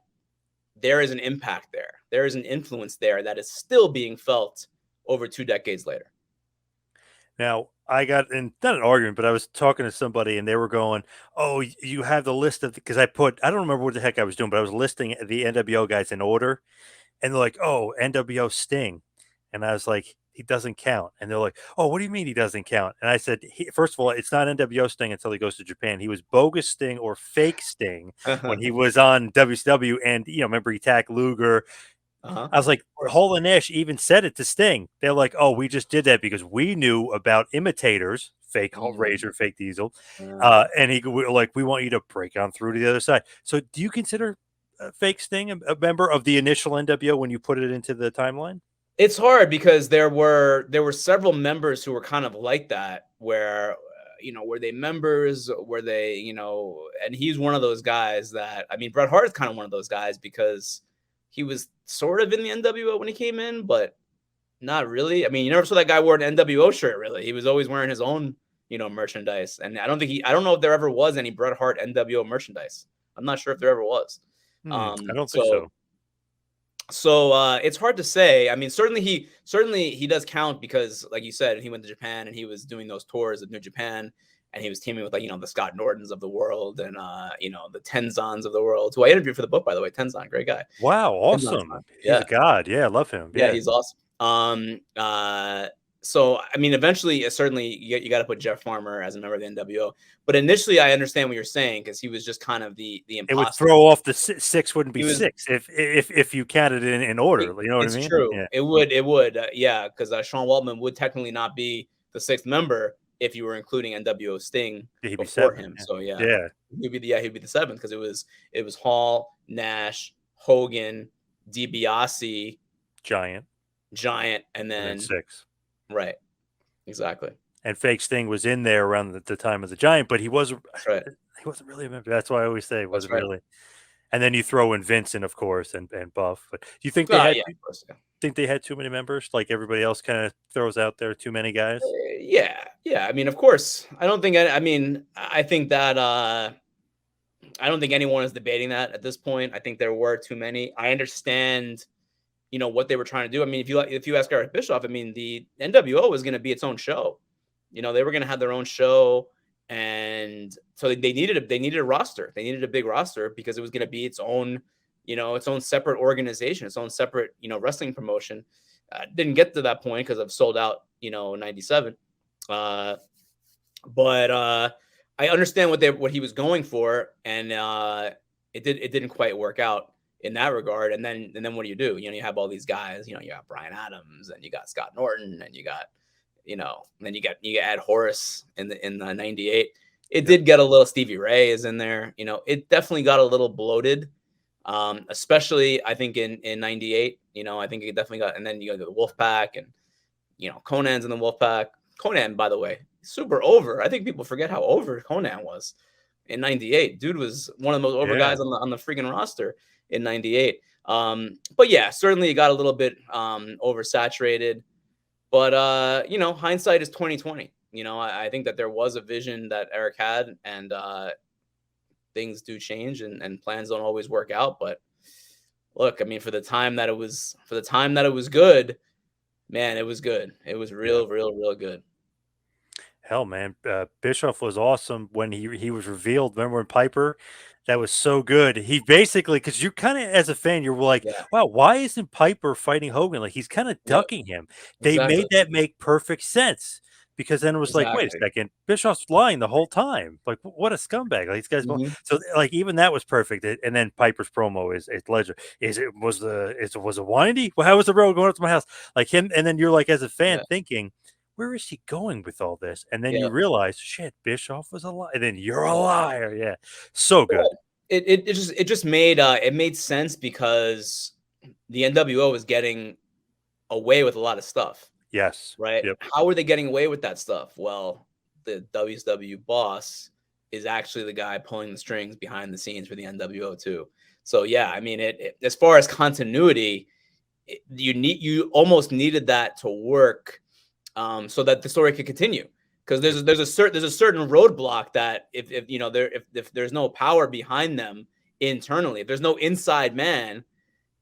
there is an impact there. There is an influence there that is still being felt over 2 decades later. Now, I got in not an argument, but I was talking to somebody and they were going, "Oh, you have the list of," because I don't remember what the heck I was doing, but I was listing the NWO guys in order, and they're like, "Oh, NWO Sting," and I was like, "He doesn't count," and they're like, "Oh, what do you mean he doesn't count?" And I said, "First of all, it's not NWO Sting until he goes to Japan. He was bogus Sting or fake Sting when he was on WCW, and remember he attacked Luger." Uh-huh. I was like, Of course. Hole and Nash even said it to Sting. They're like, "Oh, we just did that because we knew about imitators, fake Mm. Razor, fake Diesel," Uh, and we like, "We want you to break on through to the other side." So, do you consider fake Sting a member of the initial NWO when you put it into the timeline? It's hard because there were several members who were kind of like that, where were they members, were they, and he's one of those guys that, I mean, Bret Hart is kind of one of those guys because he was sort of in the NWO when he came in, but not really. I mean, you never saw that guy wear an NWO shirt, really. He was always wearing his own, merchandise. And I don't know if there ever was any Bret Hart NWO merchandise. I'm not sure if there ever was. I don't think So so. it's hard to say. I mean, certainly he does count because, like you said, he went to Japan and he was doing those tours of New Japan, and he was teaming with, like, the Scott Nortons of the world, and the Tenzans of the world, who I interviewed for the book, by the way. Tenzan, great guy. Wow, Tenzan's awesome! fun. He's Yeah, a god. Yeah, I love him. yeah, Yeah, he's awesome. So I mean, eventually, certainly, you got to put Jeff Farmer as a member of the NWO. But initially, I understand what you're saying, because he was just kind of the it would imposter. throw off the six. Wouldn't be He was six if you counted it in order. You know what I It's mean? true. Yeah, It would, yeah, because Sean Waltman would technically not be the sixth member if you were including NWO Sting he'd be before seven. him. Yeah, So yeah, yeah, he'd be the seventh, because it was Hall, Nash, Hogan, DiBiase, giant, Giant, and and then then six. right, exactly. And Fake Sting was in there around the time of the Giant, but That's right. he wasn't really a member. That's why I always say he That's wasn't right. really. And then you throw in Vincent, of course, and Buff. But do you think Yeah, of course. Yeah. they had too many members? Like everybody else kind of throws out there too many guys? Yeah, yeah. I mean, of course. I don't think. I mean, I think that. I don't think anyone is debating that at this point. I think there were too many. I understand, what they were trying to do. I mean, if you ask Eric Bischoff, I mean, the NWO was going to be its own show. They were going to have their own show, and so they needed a roster. They needed a big roster because it was going to be its own, its own separate organization, its own separate, wrestling promotion. Didn't get to that point because I've sold out, '97. But I understand what he was going for, and it didn't quite work out in that regard. And then what do? You have all these guys. You got Brian Adams, and you got Scott Norton, and you got and then you Ed Horace in the '98. It Yep. did get a little. Stevie Ray is in there. It definitely got a little bloated. Especially I think in '98. I think it definitely got. And then you got the Wolfpack, and Conan's in the Wolfpack. Conan, by the way, super over. I think people forget how over Conan was in '98. Dude was one of the most over Yeah. guys on the freaking roster in '98. But yeah, certainly it got a little bit oversaturated. But hindsight is 2020. I think that there was a vision that Eric had, and things do change, and plans don't always work out. But look, I mean, for the time that it was good, man, it was good. It was Yeah. real good. Hell, man, Bischoff was awesome when he was revealed. Remember when Piper? That was so good. He basically, because you kind of, as a fan, you're like, Yeah. wow, why isn't Piper fighting Hogan? Like he's kind of Yep. ducking him. They made Exactly. that make perfect sense because then it was like, wait a Exactly. second, Bischoff's lying the whole time. Like, what a scumbag! Like these guys. Mhm. So like even that was perfect. And then Piper's promo is legendary. Was it windy? Well, how was the road going up to my house? Like him, and then you're like, as a fan, Yeah. thinking, where is he going with all this? And then you Yep. realize, shit, Bischoff was a liar. And then you're a Yeah. liar. Yeah. So good. Well, it just made sense because the NWO was getting away with a lot of stuff, Yes. right? Yep. How were they getting away with that stuff? Well, the WCW boss is actually the guy pulling the strings behind the scenes for the NWO too. So yeah, I mean, as far as continuity, you almost needed that to work, so that the story could continue. Because Yep. there's a certain roadblock that if there's no power behind them internally, if there's no inside man,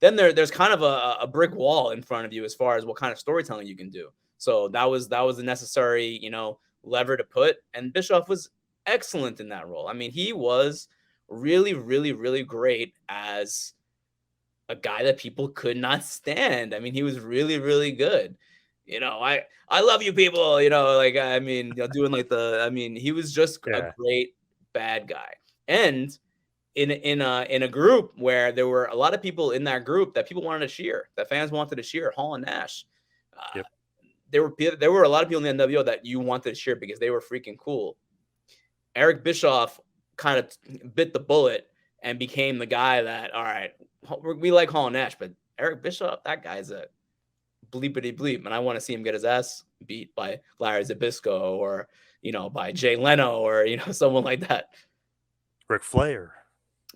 then there's kind of a brick wall in front of you as far as what kind of storytelling you can do. So that was the necessary lever to put, and Bischoff was excellent in that role. I mean, he was really great as a guy that people could not stand. I mean, he was really good. I love you people. Like I mean, doing like I mean, he was just a Yeah. great bad guy. And in a group where there were a lot of people in that group that people wanted to cheer, that fans wanted to cheer, Hall and Nash. Uh, Yep. there were a lot of people in the NWO that you wanted to cheer because they were freaking cool. Eric Bischoff kind of bit the bullet and became the guy that, all right, we like Hall and Nash, but Eric Bischoff, that guy's a bleepity bleep, and I want to see him get his ass beat by Larry Zbyszko or by Jay Leno or someone like that. Ric Flair.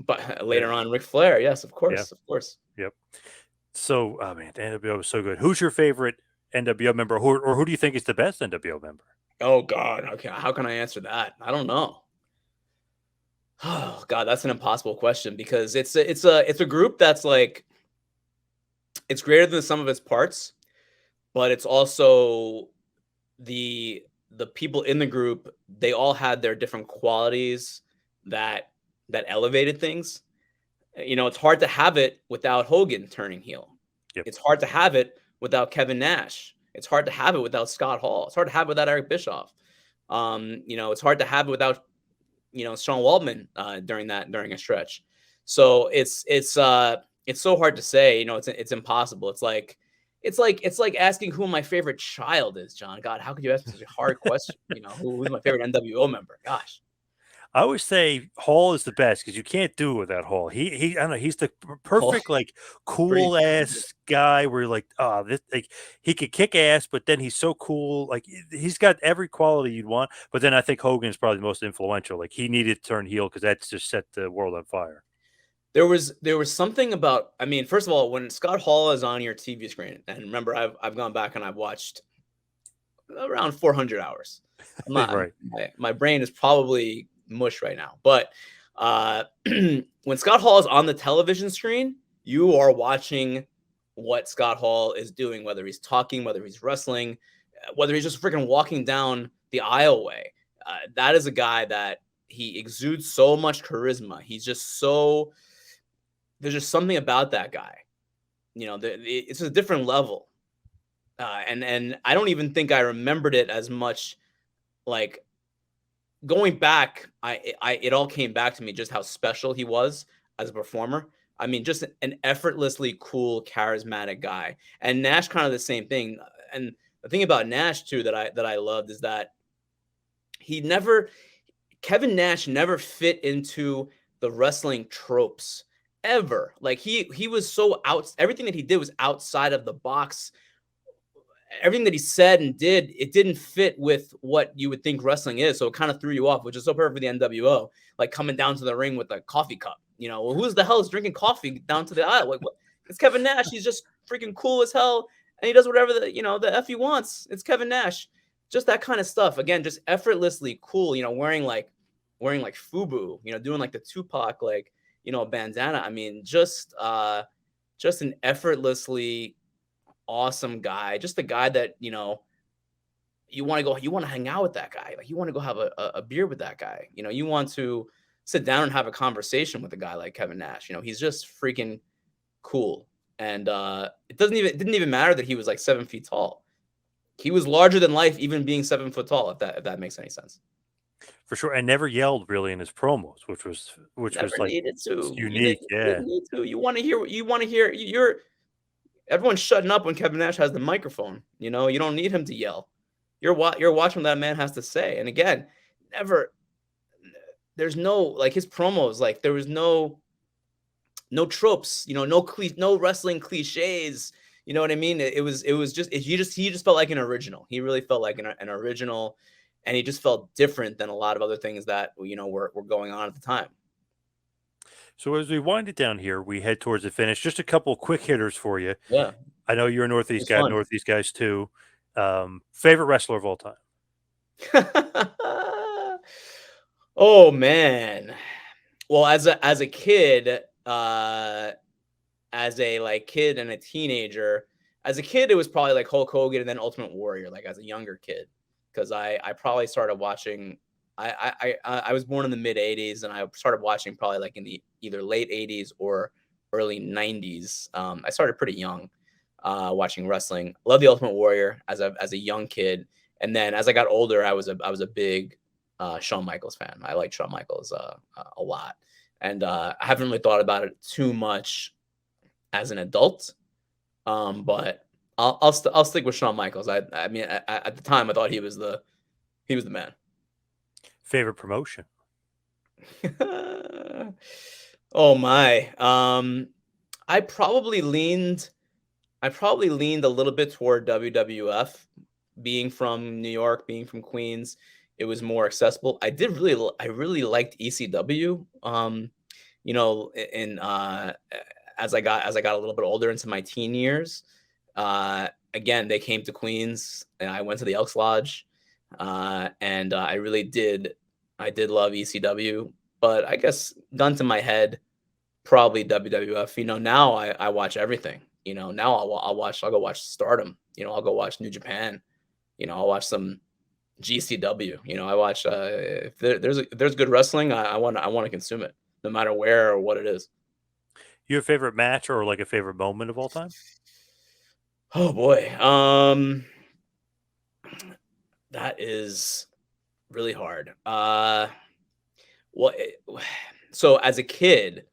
But Yeah. later on, Ric Flair, yes, of Yeah. course, of course. Yep. So, oh man, the NWO was so good. Who's your favorite NWO member, or who do you think is the best NWO member? Oh God, okay, how can I answer that? I don't know. Oh God, that's an impossible question because it's a group that's like it's greater than the sum of its parts, but it's also the people in the group, they all had their different qualities that elevated things. It's hard to have it without Hogan turning heel. Yep. It's hard to have it without Kevin Nash. It's hard to have it without Scott Hall. It's hard to have it without Eric Bischoff. It's hard to have it without Sean Waldman during a stretch. So it's so hard to say. It's impossible. It's like asking who my favorite child is, John. God, how could you ask me such a hard question? Who's my favorite NWO member? Gosh. I always say Hall is the best because you can't do it without Hall. I don't know. He's the Oh, perfect, like, pretty. cool ass guy where you're like, oh, this, like, he could kick ass, but then he's so cool. Like, he's got every quality you'd want. But then I think Hogan is probably the most influential. Like, he needed to turn heel because that's just set the world on fire. There was something about. I mean, first of all, when Scott Hall is on your TV screen, and remember, I've gone back and I've watched around 400 hours. I'm not. Right. My brain is probably mush right now, but when Scott Hall is on the television screen, you are watching what Scott Hall is doing, whether he's talking, whether he's wrestling, whether he's just freaking walking down the aisleway. that is a guy that he exudes so much charisma. He's just so there's just something about that guy. It's a different level. And I don't even think I remembered it as much. Like going back, it all came back to me just how special he was as a performer. I mean, just an effortlessly cool, charismatic guy. And Nash kind of the same thing. And the thing about Nash too that I loved is that he never Kevin Nash never fit into the wrestling tropes ever. Like he was so out. Everything that he did was outside of the box. Everything that he said and did, it didn't fit with what you would think wrestling is. So it kind of threw you off, which is so perfect for the NWO, like coming down to the ring with a coffee cup. Well, who's the hell is drinking coffee down to the aisle? Like, what? It's Kevin Nash. He's just freaking cool as hell, and he does whatever the f he wants. It's Kevin Nash. Just that kind of stuff. Again, just effortlessly cool. Wearing like FUBU. Doing like the Tupac bandana. I mean, just an effortlessly awesome guy, just a guy that you want to hang out with that guy, like you want to go have a beer with that guy, you want to sit down and have a conversation with a guy like Kevin Nash. He's just freaking cool. And it didn't even matter that he was like 7 feet tall. He was larger than life, even being 7 foot tall, if that makes any sense. For sure, and never yelled really in his promos, which was Never like needed to. unique. Yeah. Didn't need to. You want to hear. Everyone's shutting up when Kevin Nash has the microphone. You don't need him to yell. You're watching what that man has to say. And again, there's no, like, his promos, like there was no tropes, no wrestling cliches. You know what I mean? He just felt like an original. He really felt like an original, and he just felt different than a lot of other things that were going on at the time. So as we wind it down here, we head towards the finish. Just a couple quick hitters for you. Yeah, I know you're a Northeast it's guy, fun. Northeast guys too. Favorite wrestler of all time? Oh man. Well, as a kid, as a kid and a teenager, as a kid it was probably like Hulk Hogan and then Ultimate Warrior, like as a younger kid, because I probably started watching. I was born in the mid '80s, and I started watching probably like in the either late '80s or early '90s. I started pretty young, watching wrestling. Love the Ultimate Warrior as a young kid, and then as I got older, I was a big Shawn Michaels fan. I like Shawn Michaels a lot, and I haven't really thought about it too much as an adult. But I'll stick with Shawn Michaels. I mean, at the time, I thought he was the man. Favorite promotion? Oh my. I probably leaned a little bit toward WWF. Being from New York, being from Queens, it was more accessible. I really liked ECW. In as I got a little bit older into my teen years, again they came to Queens, and I went to the Elks Lodge, and I did love ECW. But I guess gun to my head, probably WWF. Now I watch everything. Now I'll go watch Stardom. I'll go watch New Japan. I'll watch some GCW. I watch if there's good wrestling, I want to consume it, no matter where or what it is. You have a favorite match or like a favorite moment of all time? Oh boy, that is really hard. Well, so as a kid,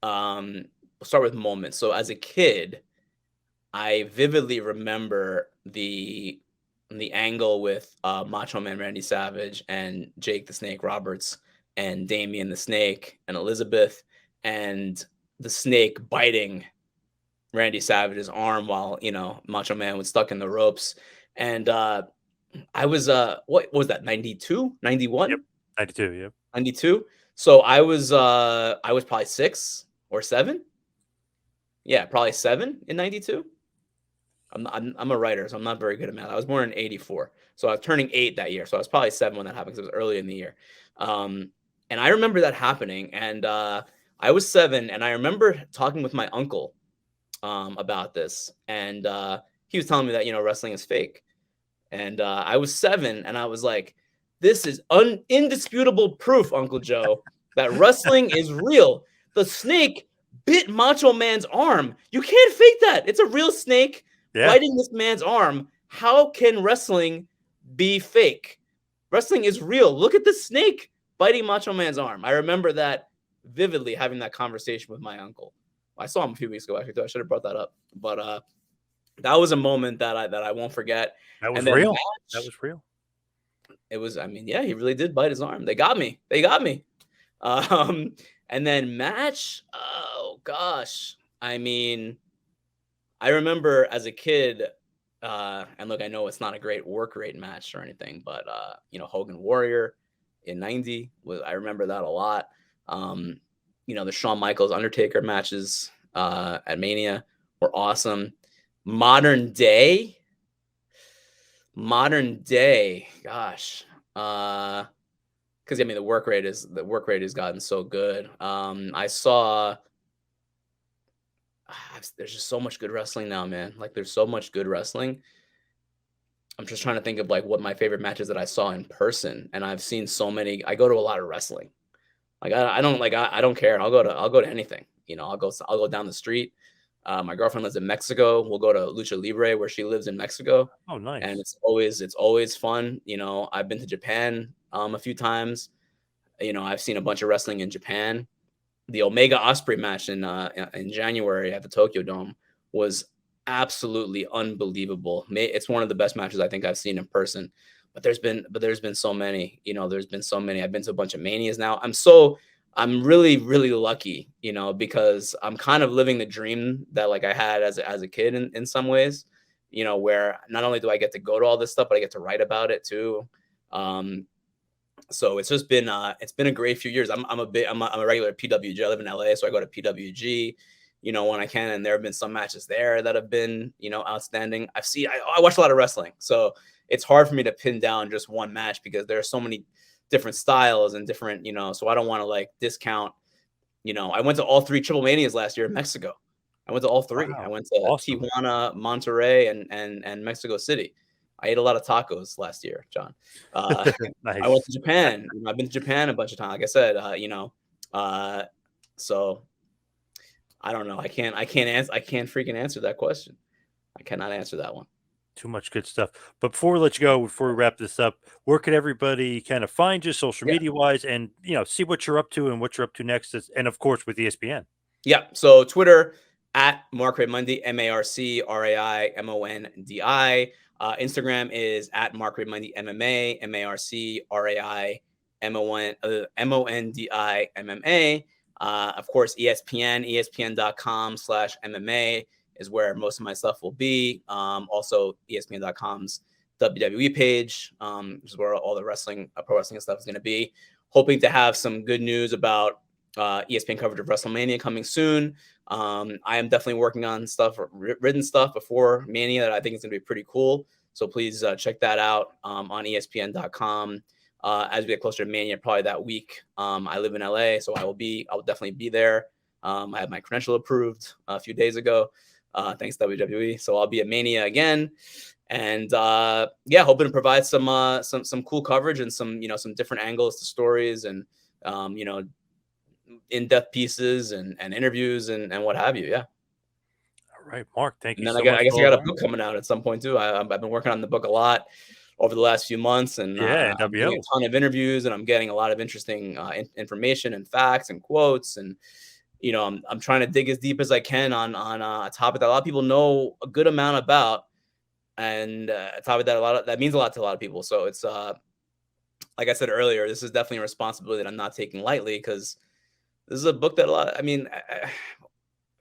we'll start with moments. So as a kid, I vividly remember the angle with Macho Man Randy Savage and Jake the Snake Roberts and Damien the Snake and Elizabeth, and the Snake biting Randy Savage's arm while Macho Man was stuck in the ropes. And I was what was that, 92, 91? Yep, 92. Yep, 92. So I was probably 6 or 7. Yeah, probably 7 in 92. I'm a writer, so I'm not very good at math. I was born in 84, so I was turning 8 that year. So I was probably 7 when that happened, because it was early in the year. And I remember that happening, and I was 7, and I remember talking with my uncle about this, and he was telling me that wrestling is fake, and I was 7, and I was like, This is indisputable proof, Uncle Joe, that wrestling is real. The snake bit Macho Man's arm. You can't fake that. It's a real snake biting this man's arm. How can wrestling be fake? Wrestling is real. Look at the snake biting Macho Man's arm. I remember that vividly, having that conversation with my uncle. I saw him a few weeks ago, actually. I should have brought that up. But that was a moment that I won't forget. That was And then real. match, That was real. it was, I mean, yeah, he really did bite his arm. They got me. They got me. And then match, oh gosh. I mean, I remember as a kid, and look, I know it's not a great work rate match or anything, but Hogan Warrior in '90 I remember that a lot. The Shawn Michaels Undertaker matches at Mania were awesome. Modern day, gosh, because I mean the work rate has gotten so good. I saw. There's just so much good wrestling now, man. Like there's so much good wrestling. I'm just trying to think of like what my favorite matches that I saw in person, and I've seen so many. I go to a lot of wrestling. Like I don't care. I'll go to anything. I'll go down the street. My girlfriend lives in Mexico. We'll go to Lucha Libre where she lives in Mexico. Oh, nice. And it's always fun. I've been to Japan a few times. I've seen a bunch of wrestling in Japan. The Omega Osprey match in January at the Tokyo Dome was absolutely unbelievable. It's one of the best matches I think I've seen in person. But there's been so many. There's been so many. I've been to a bunch of manias now. I'm really, really lucky, because I'm kind of living the dream that like I had as a kid in some ways, where not only do I get to go to all this stuff, but I get to write about it too. So it's just been a great few years. I'm a regular at PWG. I live in LA, so I go to PWG, when I can. And there have been some matches there that have been, outstanding. I watch a lot of wrestling, so it's hard for me to pin down just one match because there are so many different styles and different, so I don't want to like discount, I went to all 3 Triple Manias last year in Mexico. I went to all 3. Wow. I went to Awesome. Tijuana, Monterrey, and Mexico City. I ate a lot of tacos last year, John. Nice. I went to Japan. I've been to Japan a bunch of times. Like I said, so I don't know. I can't freaking answer that question. I cannot answer that one. Too much good stuff. But before we let you go, before we wrap this up, where could everybody kind of find you social Yeah. media wise and, see what you're up to and what you're up to next? And of course, with ESPN. Yeah. So Twitter at Marc Raimondi, MarcRaimondi. Instagram is at Marc Raimondi MMA, MarcRaimondi. Of course, ESPN.com/MMA is where most of my stuff will be. Also, ESPN.com's WWE page, which is where all the pro wrestling stuff is going to be. Hoping to have some good news about ESPN coverage of WrestleMania coming soon. I am definitely working on stuff, written stuff before Mania that I think is going to be pretty cool. So please check that out on ESPN.com. As we get closer to Mania, probably that week. I live in LA, so I will definitely be there. I had my credential approved a few days ago. Thanks WWE. So I'll be at Mania again. And hoping to provide some cool coverage and some different angles to stories and in-depth pieces and interviews and what have you. Yeah. All right, Mark, thank you And then so much. I guess I got a book coming out at some point too. I've been working on the book a lot over the last few months, and Yeah, I'm doing a ton of interviews, and I'm getting a lot of interesting information and facts and quotes, and I'm trying to dig as deep as I can on a topic that a lot of people know a good amount about, and a topic that means a lot to a lot of people. So it's like I said earlier, this is definitely a responsibility that I'm not taking lightly because this is a book that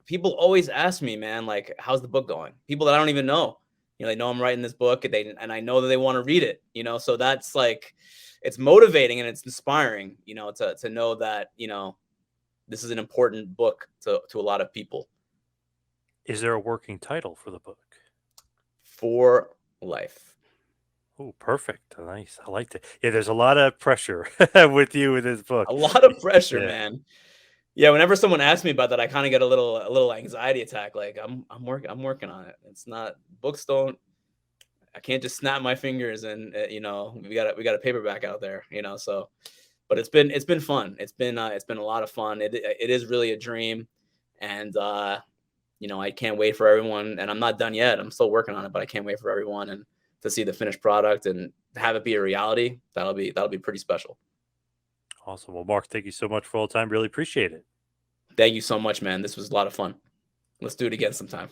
people always ask me, man, like, how's the book going? People that I don't even know, they know I'm writing this book and I know that they want to read it, so that's like, it's motivating and it's inspiring, to know that, this is an important book to a lot of people. Is there a working title for the book? For Life. Oh, perfect. Nice. I liked it. Yeah, there's a lot of pressure with you with this book. A lot of pressure, Yeah. man. Yeah, whenever someone asks me about that, I kind of get a little anxiety attack. Like I'm working on it. It's not books don't. I can't just snap my fingers and we got a paperback out there, so but it's been fun. It's been a lot of fun. It is really a dream, and I can't wait for everyone. And I'm not done yet. I'm still working on it, but I can't wait for everyone and to see the finished product and have it be a reality. That'll be pretty special. Awesome. Well, Mark, thank you so much for all the time. Really appreciate it. Thank you so much, man. This was a lot of fun. Let's do it again sometime.